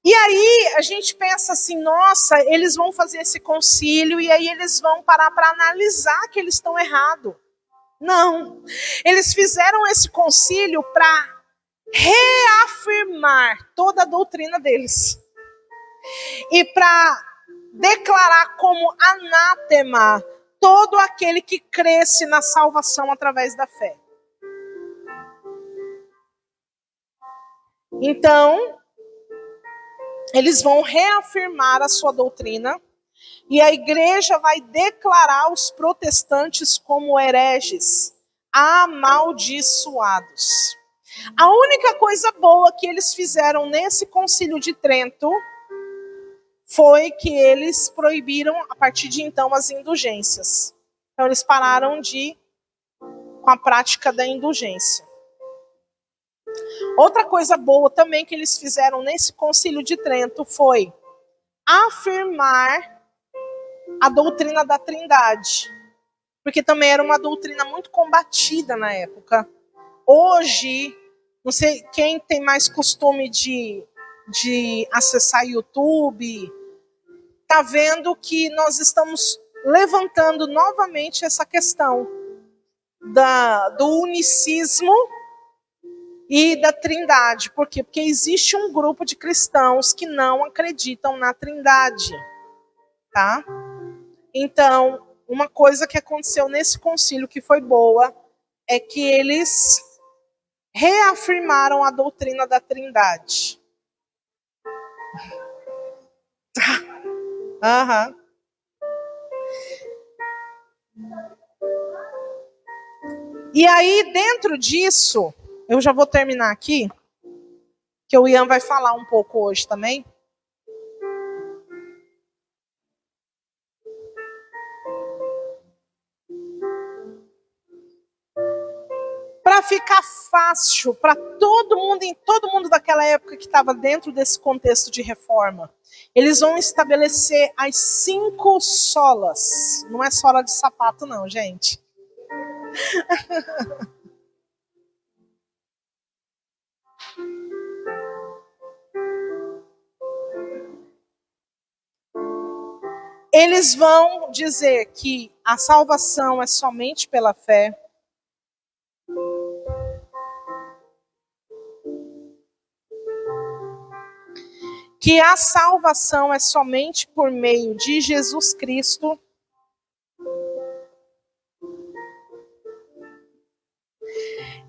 E aí a gente pensa assim, nossa, eles vão fazer esse concílio e aí eles vão parar para analisar que eles estão errados. Não, eles fizeram esse concílio para reafirmar toda a doutrina deles. E para declarar como anátema todo aquele que cresce na salvação através da fé. Então, eles vão reafirmar a sua doutrina e a igreja vai declarar os protestantes como hereges, amaldiçoados. A única coisa boa que eles fizeram nesse concílio de Trento foi que eles proibiram, a partir de então, as indulgências. Então, eles pararam com a prática da indulgência. Outra coisa boa também que eles fizeram nesse concílio de Trento foi afirmar a doutrina da Trindade. Porque também era uma doutrina muito combatida na época. Hoje, não sei quem tem mais costume de acessar YouTube, está vendo que nós estamos levantando novamente essa questão do unicismo e da Trindade. Por quê? Porque existe um grupo de cristãos que não acreditam na Trindade. Tá? Então, uma coisa que aconteceu nesse concílio que foi boa é que eles reafirmaram a doutrina da Trindade. Aham. E aí, dentro disso, eu já vou terminar aqui, que o Ian vai falar um pouco hoje também. Para ficar fácil para todo mundo daquela época que estava dentro desse contexto de reforma, eles vão estabelecer as 5 solas. Não é sola de sapato não, gente. Eles vão dizer que a salvação é somente pela fé. Que a salvação é somente por meio de Jesus Cristo.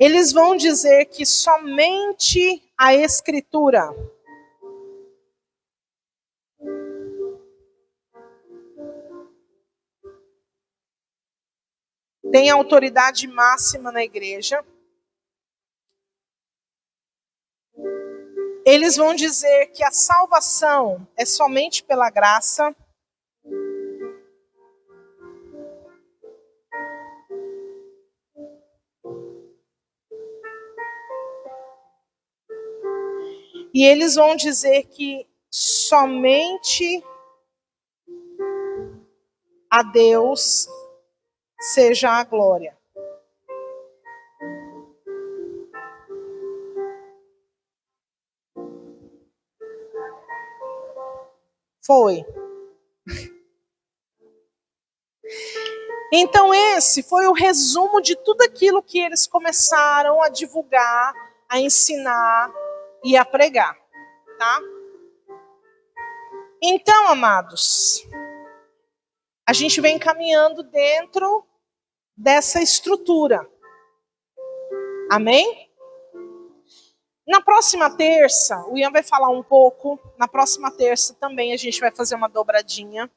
Eles vão dizer que somente a Escritura. Tem autoridade máxima na igreja. Eles vão dizer que a salvação é somente pela graça. E eles vão dizer que somente a Deus seja a glória. Foi. Então esse foi o resumo de tudo aquilo que eles começaram a divulgar, a ensinar e a pregar, tá? Então, amados, a gente vem caminhando dentro dessa estrutura. Amém? Na próxima terça, o Ian vai falar um pouco. Na próxima terça também a gente vai fazer uma dobradinha.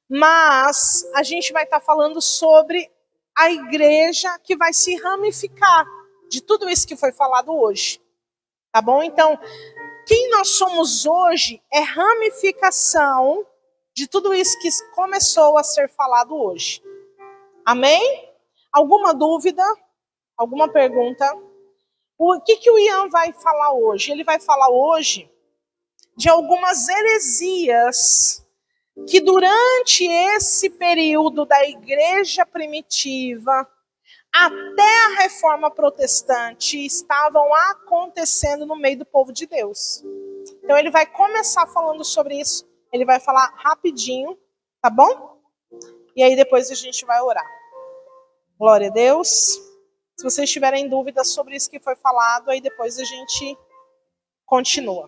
Mas a gente vai estar falando sobre a igreja que vai se ramificar de tudo isso que foi falado hoje. Tá bom? Então, quem nós somos hoje é ramificação de tudo isso que começou a ser falado hoje. Amém? Alguma dúvida? Alguma pergunta? O que o Ian vai falar hoje? Ele vai falar hoje de algumas heresias que durante esse período da igreja primitiva até a reforma protestante estavam acontecendo no meio do povo de Deus. Então ele vai começar falando sobre isso. Ele vai falar rapidinho, tá bom? E aí depois a gente vai orar. Glória a Deus. Se vocês tiverem dúvidas sobre isso que foi falado, aí depois a gente continua.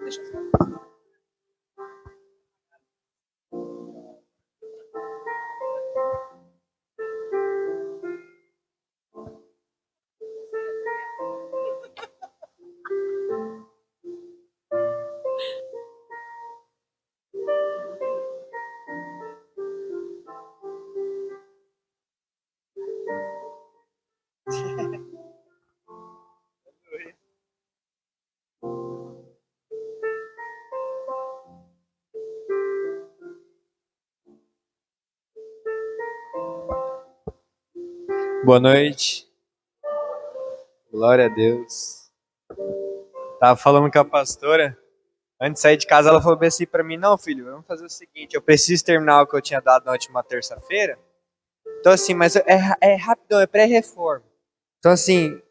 Deixa eu ver. Boa noite. Glória a Deus. Tava falando com a pastora. Antes de sair de casa, ela falou assim pra mim: não, filho, vamos fazer o seguinte, eu preciso terminar o que eu tinha dado na última terça-feira. Então, assim, mas é rapidão, é pré-reforma. Então, assim,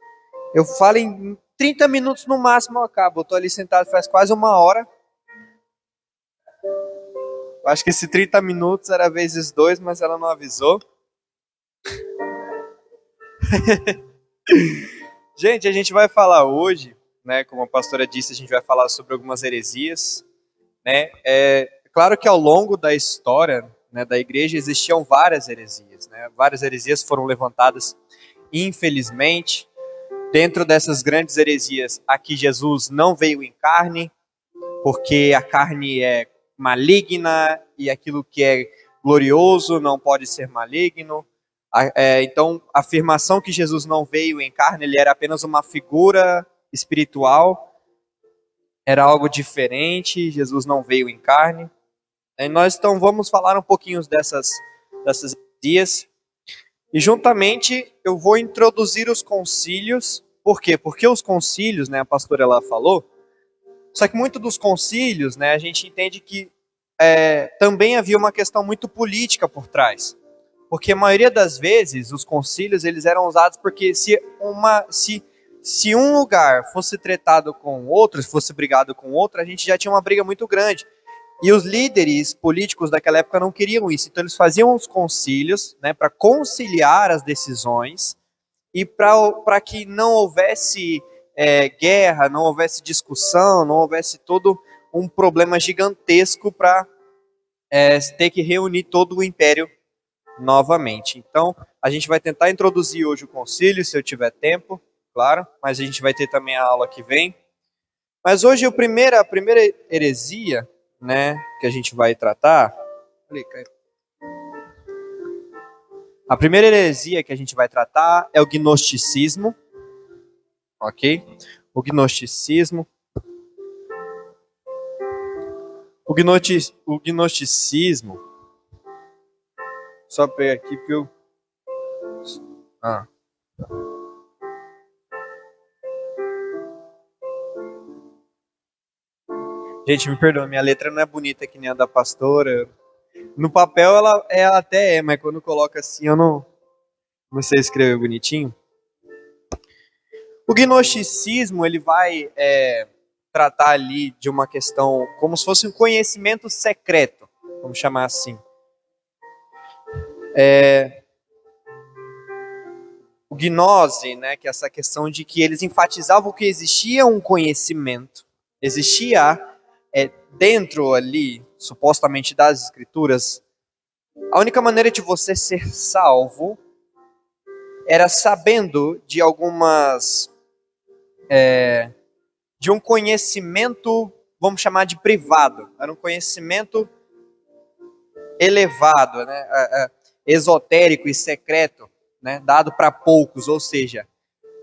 eu falo em 30 minutos no máximo, eu acabo. Eu tô ali sentado faz quase uma hora. Eu acho que esse 30 minutos era vezes 2, mas ela não avisou. Gente, a gente vai falar hoje, né, como a pastora disse, a gente vai falar sobre algumas heresias, né? É claro que ao longo da história, né, da igreja existiam várias heresias, né? Várias heresias foram levantadas, infelizmente. Dentro dessas grandes heresias, aqui Jesus não veio em carne, porque a carne é maligna e aquilo que é glorioso não pode ser maligno. Então, a afirmação que Jesus não veio em carne, ele era apenas uma figura espiritual, era algo diferente, Jesus não veio em carne. E nós então vamos falar um pouquinho dessas heresias. E juntamente eu vou introduzir os concílios. Por quê? Porque os concílios, né, a pastora ela falou, só que muito dos concílios, né, a gente entende que também havia uma questão muito política por trás. Porque a maioria das vezes os concílios eles eram usados porque se um lugar fosse tratado com outro, se fosse brigado com outro, a gente já tinha uma briga muito grande. E os líderes políticos daquela época não queriam isso. Então eles faziam os concílios, né, para conciliar as decisões e para que não houvesse guerra, não houvesse discussão, não houvesse todo um problema gigantesco para ter que reunir todo o império novamente. Então, a gente vai tentar introduzir hoje o concílio, se eu tiver tempo, claro, mas a gente vai ter também a aula que vem. Mas hoje a primeira heresia, né, que a gente vai tratar, a primeira heresia que a gente vai tratar é o gnosticismo, ok? O gnosticismo. O gnosticismo, só pegar aqui porque eu... Gente, me perdoa, minha letra não é bonita que nem a da pastora. No papel ela até é, mas quando coloca assim eu não sei escrever bonitinho. O gnosticismo, ele vai tratar ali de uma questão como se fosse um conhecimento secreto, vamos chamar assim. O gnose, né, que é essa questão de que eles enfatizavam que existia um conhecimento, existia dentro ali, supostamente das escrituras, a única maneira de você ser salvo era sabendo de algumas... de um conhecimento, vamos chamar de privado. Era um conhecimento elevado, né? Esotérico e secreto, né? Dado para poucos, ou seja,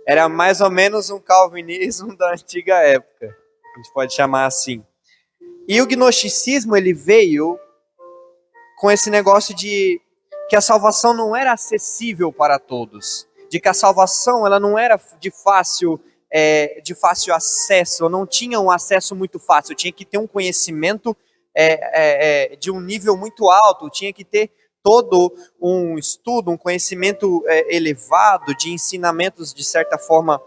era mais ou menos um calvinismo da antiga época, a gente pode chamar assim. E o gnosticismo, ele veio com esse negócio de que a salvação não era acessível para todos, de que a salvação ela não era de fácil acesso, eu não tinha um acesso muito fácil, eu tinha que ter um conhecimento de um nível muito alto, eu tinha que ter todo um estudo, um conhecimento elevado, de ensinamentos de certa forma,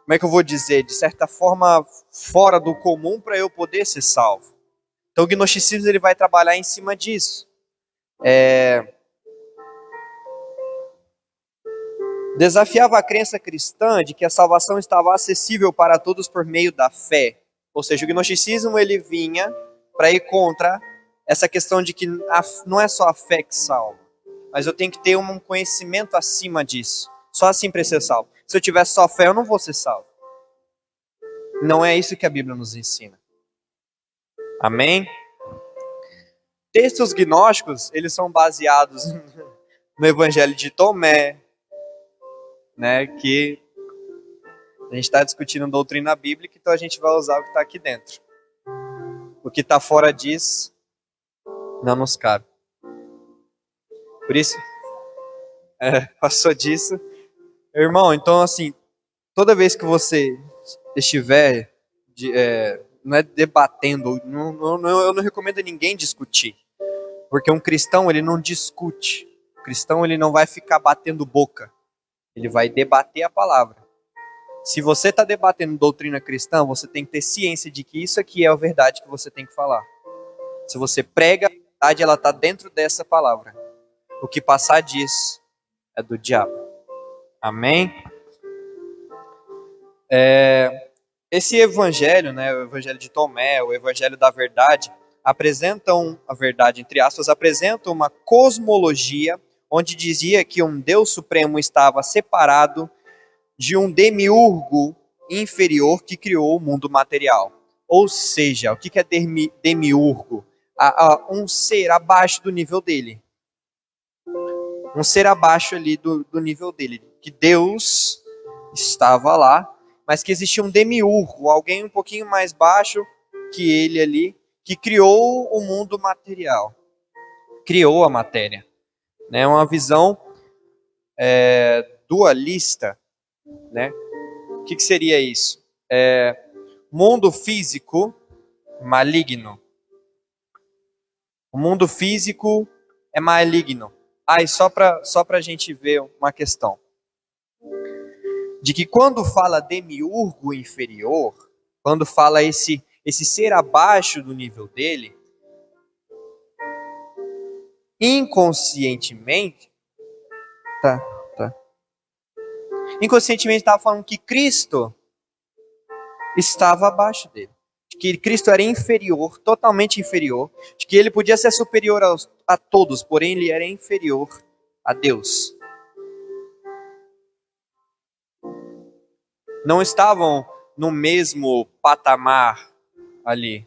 como é que eu vou dizer, de certa forma fora do comum para eu poder ser salvo. Então o gnosticismo ele vai trabalhar em cima disso. Desafiava a crença cristã de que a salvação estava acessível para todos por meio da fé. Ou seja, o gnosticismo ele vinha para ir contra essa questão de que não é só a fé que salva, mas eu tenho que ter um conhecimento acima disso. Só assim para ser salvo. Se eu tiver só fé, eu não vou ser salvo. Não é isso que a Bíblia nos ensina. Amém? Textos gnósticos, eles são baseados no Evangelho de Tomé, né, que a gente está discutindo doutrina bíblica, então a gente vai usar o que está aqui dentro. O que está fora disso não nos cabe. Por isso, passou disso. Irmão, então assim, toda vez que você estiver não é debatendo, eu não recomendo ninguém discutir. Porque um cristão, ele não discute. O cristão, ele não vai ficar batendo boca. Ele vai debater a palavra. Se você está debatendo doutrina cristã, você tem que ter ciência de que isso aqui é a verdade que você tem que falar. Se você prega a verdade, ela está dentro dessa palavra. O que passar disso é do diabo. Amém? Esse evangelho, né, o evangelho de Tomé, o evangelho da verdade, apresentam a verdade, entre aspas, apresentam uma cosmologia onde dizia que um Deus supremo estava separado de um demiurgo inferior que criou o mundo material. Ou seja, o que é demiurgo? Um ser abaixo do nível dele. Um ser abaixo ali do nível dele. Que Deus estava lá, mas que existia um demiurgo, alguém um pouquinho mais baixo que ele ali, que criou o mundo material. Criou a matéria. Né? Uma visão dualista. Né? O que seria isso? Mundo físico maligno. O mundo físico é maligno. E só para a gente ver uma questão. De que quando fala demiurgo inferior, quando fala esse ser abaixo do nível dele, inconscientemente, inconscientemente estava falando que Cristo estava abaixo dele. que Cristo era inferior, totalmente inferior, de que ele podia ser superior a todos, porém ele era inferior a Deus. Não estavam no mesmo patamar ali.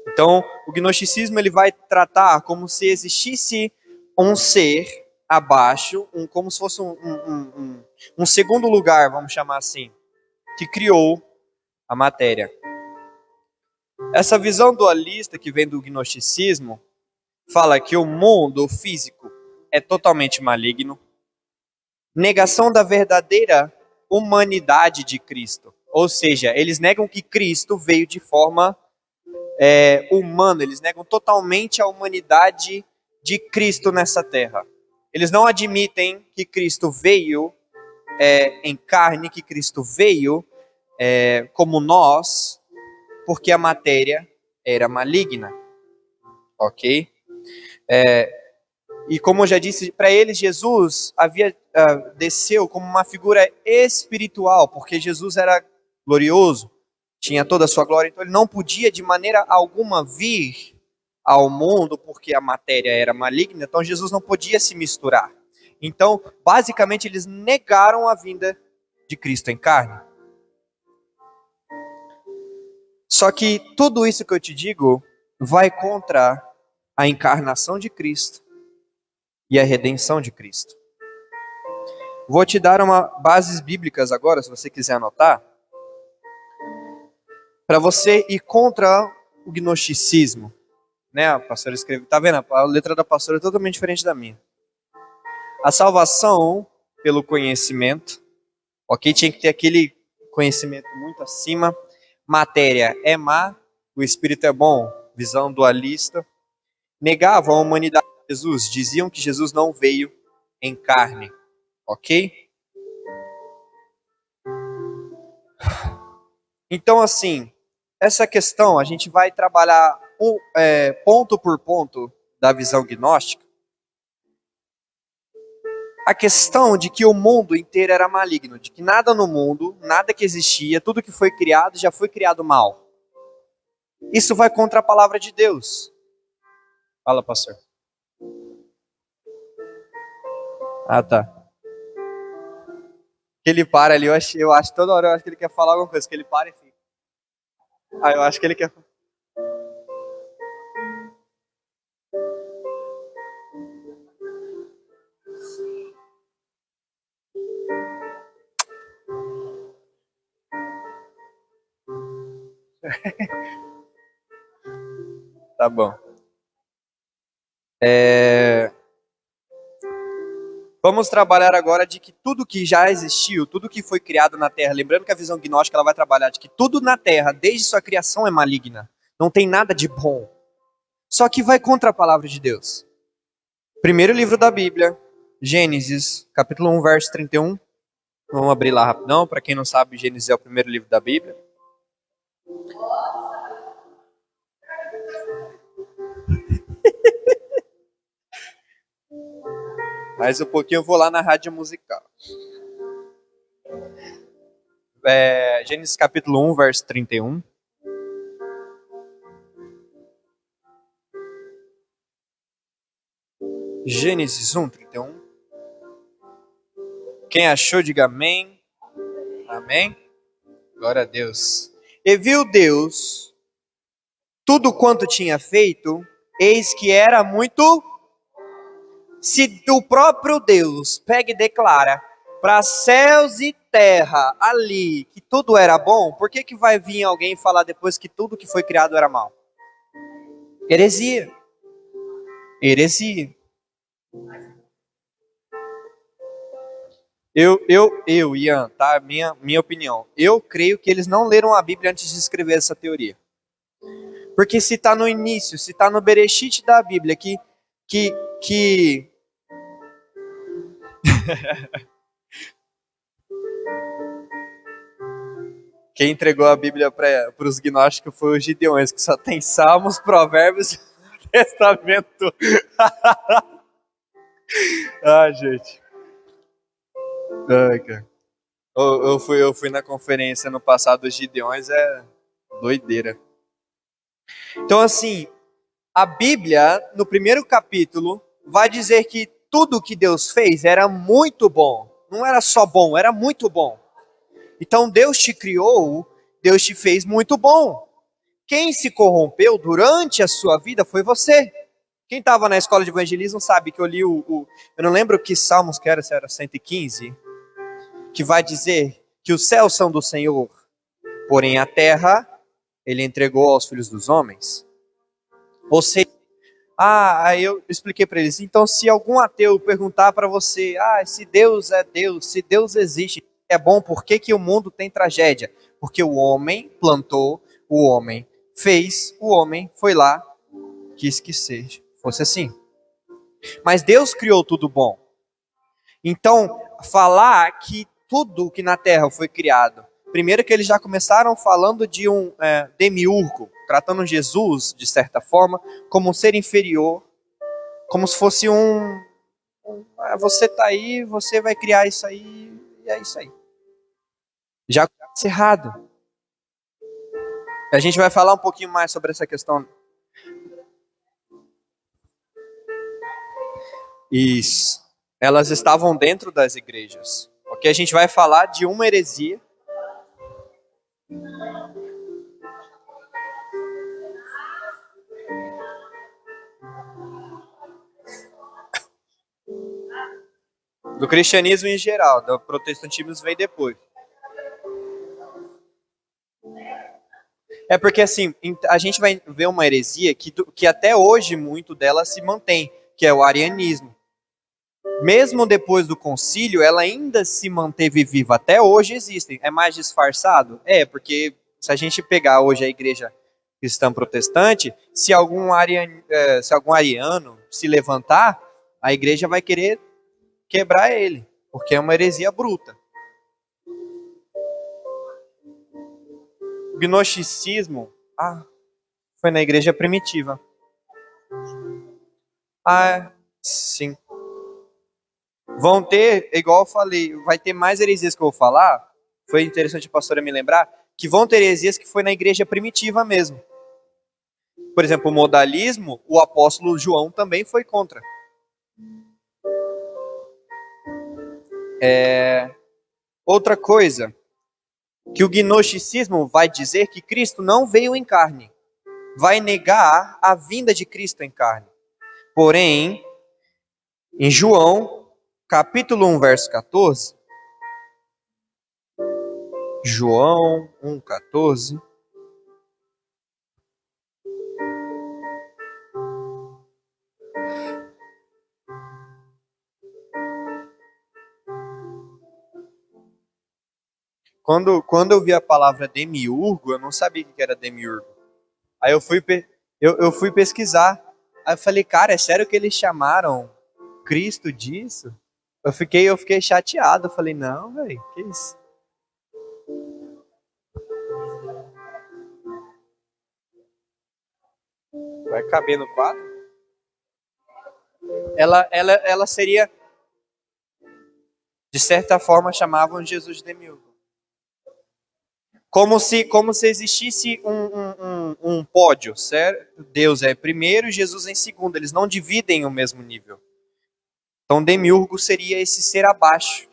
Então, o gnosticismo ele vai tratar como se existisse um ser abaixo, como se fosse um segundo lugar, vamos chamar assim, que criou a matéria. Essa visão dualista que vem do gnosticismo fala que o mundo físico é totalmente maligno, negação da verdadeira humanidade de Cristo. Ou seja, eles negam que Cristo veio de forma humana, eles negam totalmente a humanidade de Cristo nessa terra. Eles não admitem que Cristo veio em carne, que Cristo veio como nós, porque a matéria era maligna. Ok? E como eu já disse, para eles Jesus desceu como uma figura espiritual, porque Jesus era glorioso, tinha toda a sua glória, então ele não podia de maneira alguma vir ao mundo, porque a matéria era maligna, então Jesus não podia se misturar. Então, basicamente, eles negaram a vinda de Cristo em carne. Só que tudo isso que eu te digo vai contra a encarnação de Cristo e a redenção de Cristo. Vou te dar bases bíblicas agora, se você quiser anotar, para você ir contra o gnosticismo. Né, a pastora escreve, tá vendo? A letra da pastora é totalmente diferente da minha. A salvação pelo conhecimento, ok? Tinha que ter aquele conhecimento muito acima. Matéria é má, o espírito é bom, visão dualista. Negavam a humanidade de Jesus, diziam que Jesus não veio em carne, ok? Então, assim, essa questão a gente vai trabalhar ponto por ponto da visão gnóstica. A questão de que o mundo inteiro era maligno, de que nada no mundo, nada que existia, tudo que foi criado já foi criado mal. Isso vai contra a palavra de Deus. Fala, pastor. Ah, tá. Que ele para ali, eu acho toda hora, eu acho que ele quer falar alguma coisa, que ele para e fica. Ah, eu acho que ele quer. Tá bom. Vamos trabalhar agora de que tudo que já existiu, tudo que foi criado na Terra, lembrando que a visão gnóstica ela vai trabalhar de que tudo na Terra, desde sua criação, é maligna. Não tem nada de bom. Só que vai contra a palavra de Deus. Primeiro livro da Bíblia, Gênesis, capítulo 1, verso 31. Vamos abrir lá rapidão, para quem não sabe, Gênesis é o primeiro livro da Bíblia. Mais um pouquinho eu vou lá na rádio musical. Gênesis capítulo 1, verso 31. Gênesis 1, 31. Quem achou, diga amém. Amém. Glória a Deus. E viu Deus tudo quanto tinha feito, eis que era muito. Se o próprio Deus pega e declara para céus e terra ali que tudo era bom, por que vai vir alguém falar depois que tudo que foi criado era mal? Heresia. Heresia. Ian, tá? Minha opinião. Eu creio que eles não leram a Bíblia antes de escrever essa teoria. Porque se está no início, se está no Bereshit da Bíblia, que quem entregou a Bíblia para os gnósticos foi os Gideões, que só tem Salmos, Provérbios e Testamento. Ai, gente. Ai, cara. Eu fui na conferência no passado dos Gideões, Doideira. Então, assim, a Bíblia, no primeiro capítulo, vai dizer que tudo que Deus fez era muito bom. Não era só bom, era muito bom. Então, Deus te criou, Deus te fez muito bom. Quem se corrompeu durante a sua vida foi você. Quem estava na escola de evangelismo sabe que eu li eu não lembro que salmos que era, se era 115, que vai dizer que os céus são do Senhor, porém a terra ele entregou aos filhos dos homens. Ou seja, aí eu expliquei para eles, então se algum ateu perguntar para você, se Deus é Deus, se Deus existe, é bom, por que o mundo tem tragédia? Porque o homem plantou, o homem fez, o homem foi lá, quis que fosse assim. Mas Deus criou tudo bom. Então, falar que tudo que na terra foi criado, primeiro que eles já começaram falando de um demiurgo, tratando Jesus, de certa forma, como um ser inferior, como se fosse você tá aí, você vai criar isso aí, e é isso aí. Já começa errado. A gente vai falar um pouquinho mais sobre essa questão. Isso. Elas estavam dentro das igrejas. Ok? A gente vai falar de uma heresia. Do cristianismo em geral, do protestantismo vem depois. É porque assim, a gente vai ver uma heresia que até hoje muito dela se mantém, que é o arianismo. Mesmo depois do concílio, ela ainda se manteve viva. Até hoje existem. É mais disfarçado? É, porque se a gente pegar hoje a igreja cristã protestante, se algum ariano se levantar, a igreja vai querer quebrar ele, porque é uma heresia bruta. O gnosticismo foi na igreja primitiva. Sim. Vão ter, igual eu falei, vai ter mais heresias que eu vou falar. Foi interessante a pastora me lembrar que vão ter heresias que foi na igreja primitiva mesmo. Por exemplo, o modalismo, o apóstolo João também foi contra. Outra coisa, que o gnosticismo vai dizer que Cristo não veio em carne. Vai negar a vinda de Cristo em carne. Porém, em João, capítulo 1, verso 14, João 1,14. Quando eu vi a palavra demiurgo, eu não sabia o que era demiurgo. Aí eu fui pesquisar. Aí eu falei, cara, é sério que eles chamaram Cristo disso? Eu fiquei chateado. Eu falei, não, velho, que isso? Vai caber no quadro? Ela seria, de certa forma, chamavam Jesus de demiurgo. Como se existisse um pódio, certo? Deus é primeiro e Jesus é em segundo. Eles não dividem o mesmo nível. Então, demiurgo seria esse ser abaixo.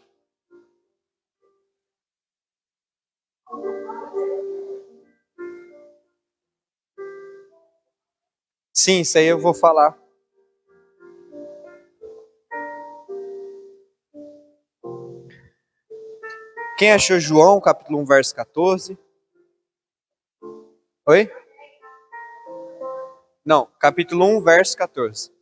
Sim, isso aí eu vou falar. Quem achou João, capítulo 1, verso 14? Oi? Não, capítulo 1, verso 14.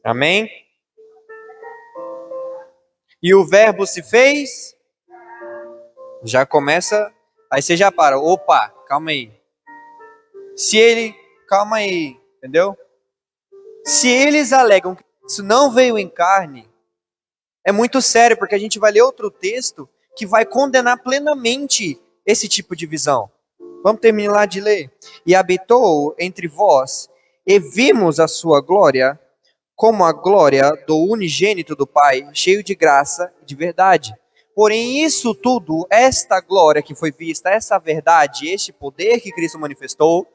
Amém? E o verbo se fez? Já começa, aí você já para. Opa, calma aí. Calma aí, entendeu? Se eles alegam que isso não veio em carne, é muito sério, porque a gente vai ler outro texto que vai condenar plenamente esse tipo de visão. Vamos terminar de ler. E habitou entre vós, e vimos a sua glória, como a glória do unigênito do Pai, cheio de graça e de verdade. Porém, isso tudo, esta glória que foi vista, essa verdade, este poder que Cristo manifestou,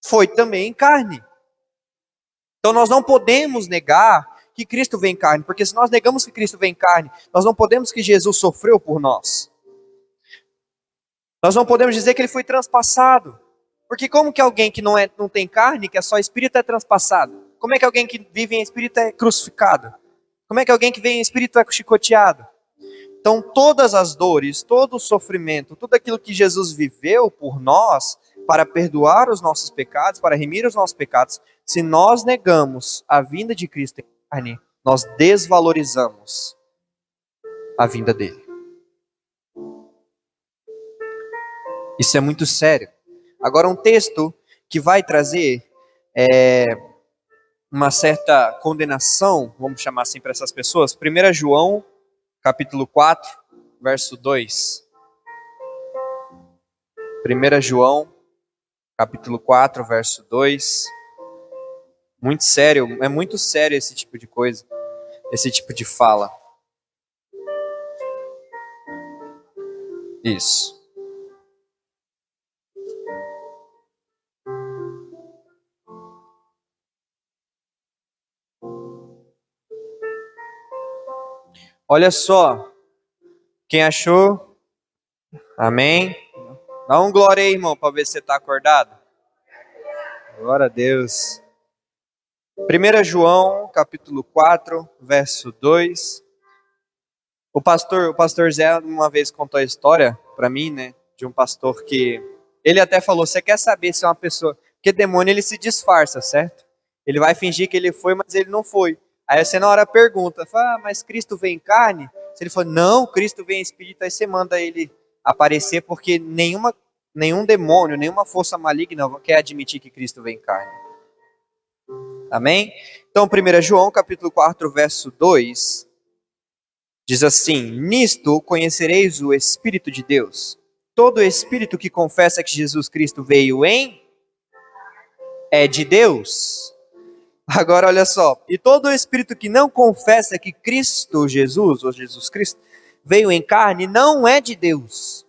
foi também em carne. Então nós não podemos negar que Cristo vem em carne, porque se nós negamos que Cristo vem em carne, nós não podemos que Jesus sofreu por nós. Nós não podemos dizer que ele foi transpassado. Porque como que alguém que não tem carne, que é só espírito, é transpassado? Como é que alguém que vive em espírito é crucificado? Como é que alguém que vem em espírito é chicoteado? Então todas as dores, todo o sofrimento, tudo aquilo que Jesus viveu por nós, para perdoar os nossos pecados, para remir os nossos pecados, se nós negamos a vinda de Cristo em carne, nós desvalorizamos a vinda dele. Isso é muito sério. Agora um texto que vai trazer uma certa condenação, vamos chamar assim para essas pessoas, 1 João, capítulo 4, verso 2. 1 João, capítulo 4, verso 2. Muito sério, é muito sério esse tipo de coisa, esse tipo de fala. Isso. Olha só, quem achou? Amém? Dá um glória aí, irmão, para ver se você está acordado. Glória a Deus. 1 João, capítulo 4, verso 2. O pastor Zé uma vez contou a história para mim, né, de um pastor que ele até falou: você quer saber se é uma pessoa, porque demônio ele se disfarça, certo? Ele vai fingir que ele foi, mas ele não foi. Aí você na hora pergunta, fala, mas Cristo vem em carne? Se ele for, não, Cristo vem em espírito, aí você manda ele aparecer, porque nenhum demônio, nenhuma força maligna quer admitir que Cristo vem em carne. Amém? Então 1 João capítulo 4, verso 2, diz assim: nisto conhecereis o Espírito de Deus. Todo espírito que confessa que Jesus Cristo veio é de Deus. Agora olha só, e todo espírito que não confessa que Cristo Jesus, ou Jesus Cristo, veio em carne, não é de Deus.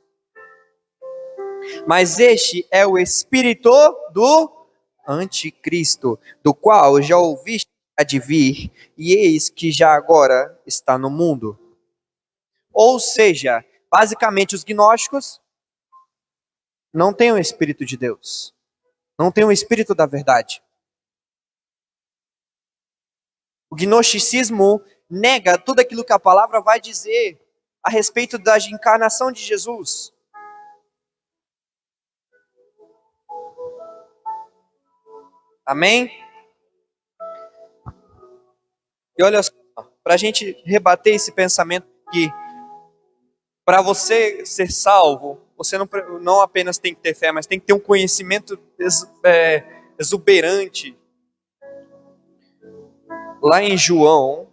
Mas este é o espírito do anticristo, do qual já ouviste há de vir, e eis que já agora está no mundo. Ou seja, basicamente os gnósticos não têm o Espírito de Deus, não têm o Espírito da verdade. O gnosticismo nega tudo aquilo que a palavra vai dizer a respeito da encarnação de Jesus. Amém? E olha só, para a gente rebater esse pensamento que para você ser salvo, você não apenas tem que ter fé, mas tem que ter um conhecimento exuberante. Lá em João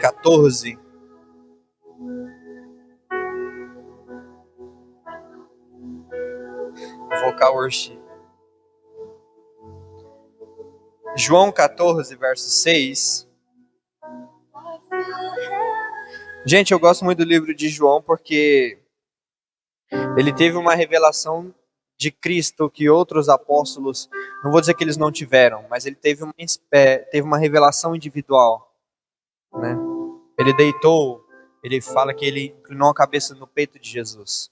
14, vocal worship. João 14, verso 6. Gente, eu gosto muito do livro de João porque ele teve uma revelação de Cristo que outros apóstolos, não vou dizer que eles não tiveram, mas ele teve uma revelação individual, né? Ele fala que ele inclinou a cabeça no peito de Jesus.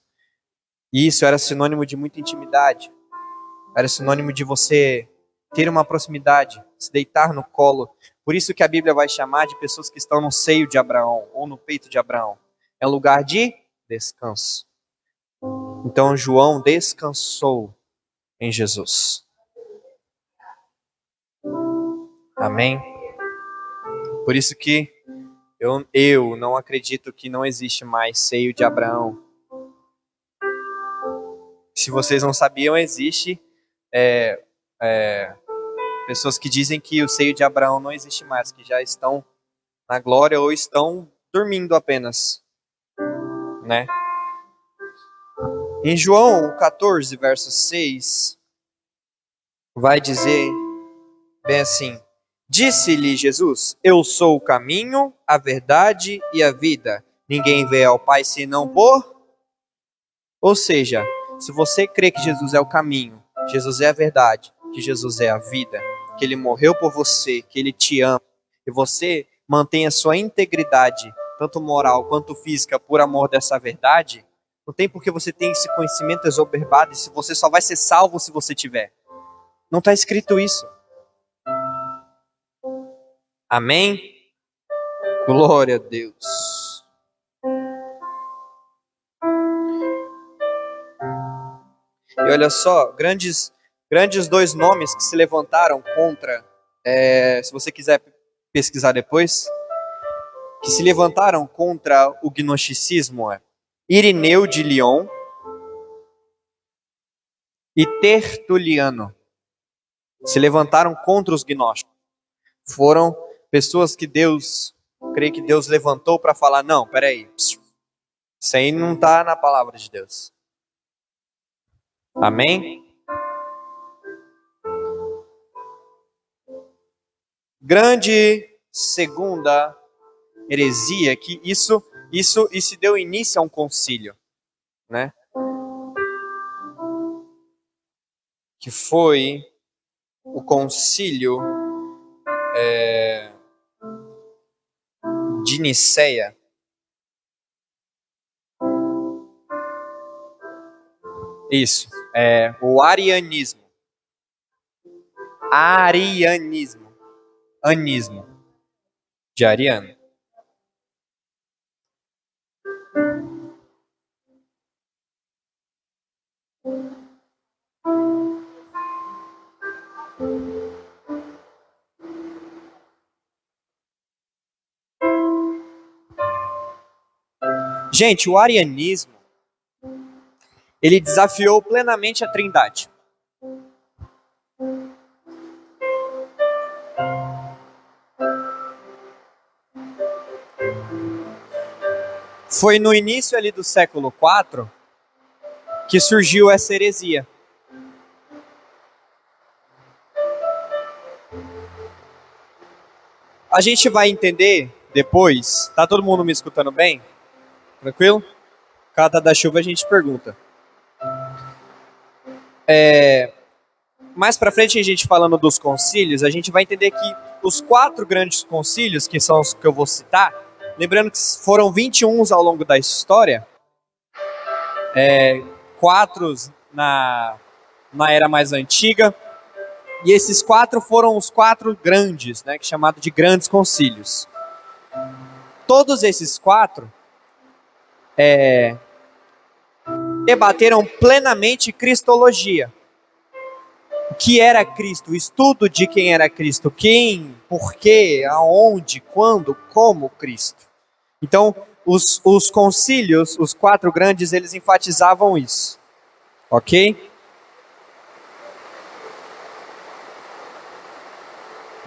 E isso era sinônimo de muita intimidade. Era sinônimo de você ter uma proximidade, se deitar no colo. Por isso que a Bíblia vai chamar de pessoas que estão no seio de Abraão, ou no peito de Abraão. É um lugar de descanso. Então João descansou em Jesus. Amém? Por isso que eu não acredito que não existe mais seio de Abraão. Se vocês não sabiam, existe pessoas que dizem que o seio de Abraão não existe mais, que já estão na glória ou estão dormindo apenas, né? Em João 14, verso 6, vai dizer bem assim: disse-lhe Jesus: eu sou o caminho, a verdade e a vida. Ninguém vê ao Pai senão por... Ou seja, se você crê que Jesus é o caminho, Jesus é a verdade, que Jesus é a vida, que Ele morreu por você, que Ele te ama, e você mantém a sua integridade, tanto moral quanto física, por amor dessa verdade, não tem por que você ter esse conhecimento exoberbado, e se você só vai ser salvo se você tiver. Não está escrito isso. Amém? Glória a Deus. E olha só, grandes dois nomes que se levantaram contra, se você quiser pesquisar depois, que se levantaram contra o gnosticismo, Irineu de Lyon e Tertuliano. Se levantaram contra os gnósticos. Foram pessoas que creio que Deus levantou para falar, não, peraí, isso aí não está na palavra de Deus. Amém? Grande segunda heresia, que isso deu início a um concílio, né? Que foi o concílio de Nicéia. Isso, o arianismo. Anismo. De Ariano. Gente, o arianismo, ele desafiou plenamente a Trindade. Foi no início ali do século IV que surgiu essa heresia. A gente vai entender depois. Tá todo mundo me escutando bem? Tranquilo? Cada da chuva a gente pergunta. Mais pra frente, a gente falando dos concílios, a gente vai entender que os 4 grandes concílios, que são os que eu vou citar, lembrando que foram 21 ao longo da história, 4 na era mais antiga, e esses 4 foram os 4 grandes, né, que é chamado de grandes concílios. Todos esses 4 debateram plenamente cristologia. O que era Cristo, o estudo de quem era Cristo, quem, por quê, aonde, quando, como Cristo. Então, os concílios, os 4 grandes, eles enfatizavam isso. Ok?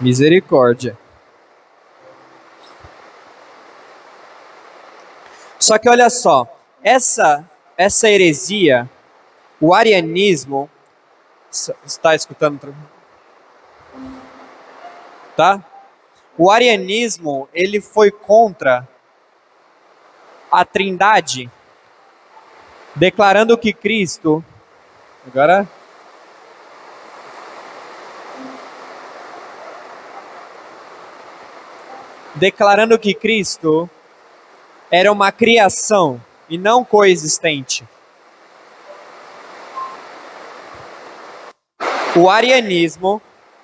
Misericórdia. Só que olha só, essa heresia, o arianismo, está escutando? Tá? O arianismo, ele foi contra a Trindade, declarando que Cristo... Agora... Declarando que Cristo era uma criação e não coexistente. O arianismo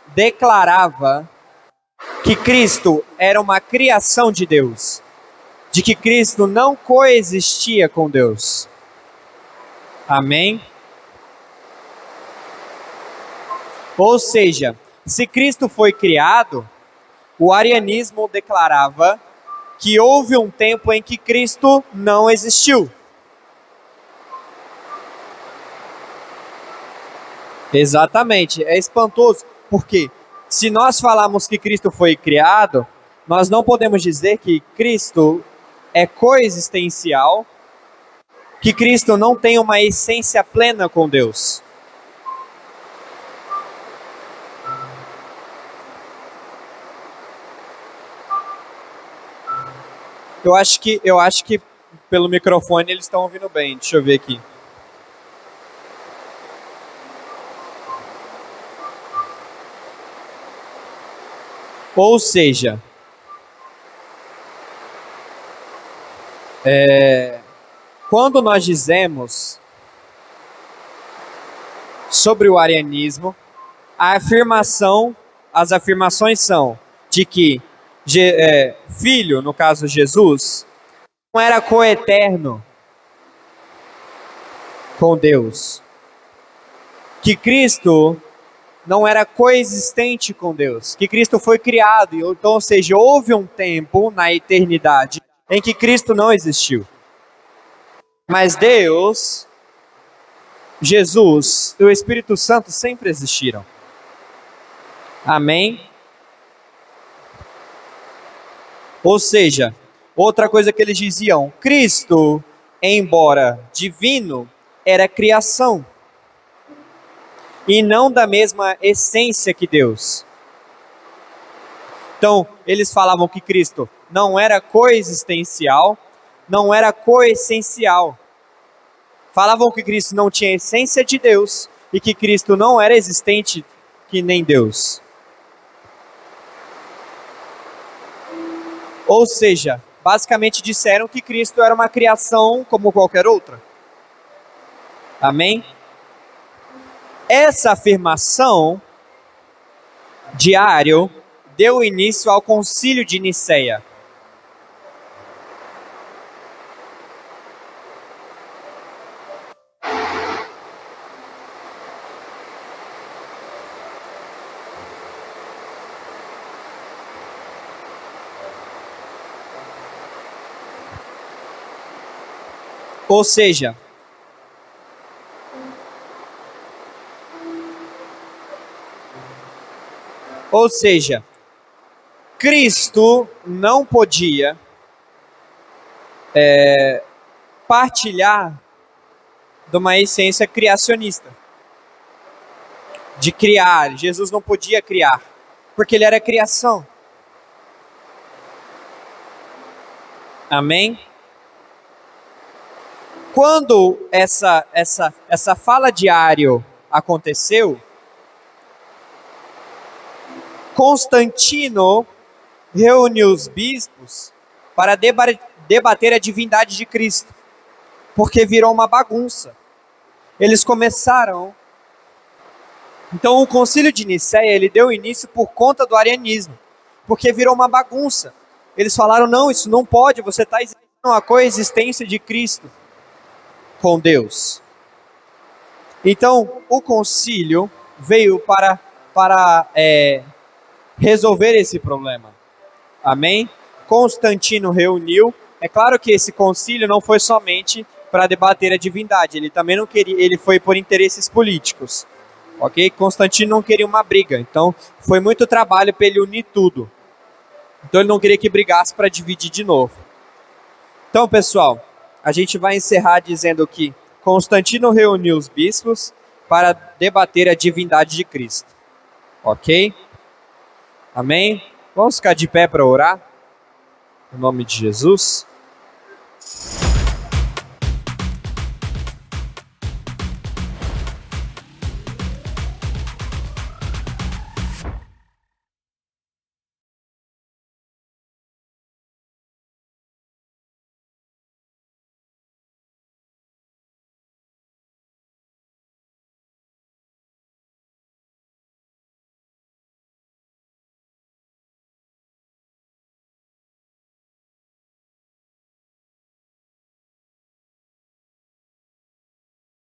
declarava que Cristo era uma criação de Deus, de que Cristo não coexistia com Deus. Amém? Ou seja, se Cristo foi criado, o arianismo declarava que houve um tempo em que Cristo não existiu. Exatamente, é espantoso, porque se nós falarmos que Cristo foi criado, nós não podemos dizer que Cristo é coexistencial que Cristo não tem uma essência plena com Deus. Eu acho que pelo microfone eles estão ouvindo bem. Deixa eu ver aqui. Ou seja, quando nós dizemos sobre o arianismo, as afirmações são de que Filho, no caso Jesus, não era coeterno com Deus, que Cristo não era coexistente com Deus, que Cristo foi criado, então, ou seja, houve um tempo na eternidade em que Cristo não existiu. Mas Deus, Jesus e o Espírito Santo sempre existiram. Amém? Ou seja, outra coisa que eles diziam, Cristo, embora divino, era criação. E não da mesma essência que Deus. Então, eles falavam que Cristo não era coexistencial, não era coessencial. Falavam que Cristo não tinha a essência de Deus e que Cristo não era existente que nem Deus. Ou seja, basicamente disseram que Cristo era uma criação como qualquer outra. Amém? Essa afirmação de Ário deu início ao Concílio de Nicéia. Ou seja, Cristo não podia partilhar de uma essência criacionista. De criar. Jesus não podia criar, porque ele era criação. Amém? Quando essa fala de Ário aconteceu, Constantino reuniu os bispos para debater a divindade de Cristo, porque virou uma bagunça. Eles começaram. Então o Concílio de Nicéia, ele deu início por conta do arianismo, porque virou uma bagunça. Eles falaram, não, isso não pode, você está exigindo a coexistência de Cristo com Deus. Então o concílio veio para resolver esse problema. Amém? Constantino reuniu. É claro que esse concílio não foi somente para debater a divindade. Ele também não queria. Ele foi por interesses políticos. Ok? Constantino não queria uma briga. Então foi muito trabalho para ele unir tudo. Então ele não queria que brigasse para dividir de novo. Então, pessoal, a gente vai encerrar dizendo que Constantino reuniu os bispos para debater a divindade de Cristo. Ok? Amém? Vamos ficar de pé para orar? Em nome de Jesus.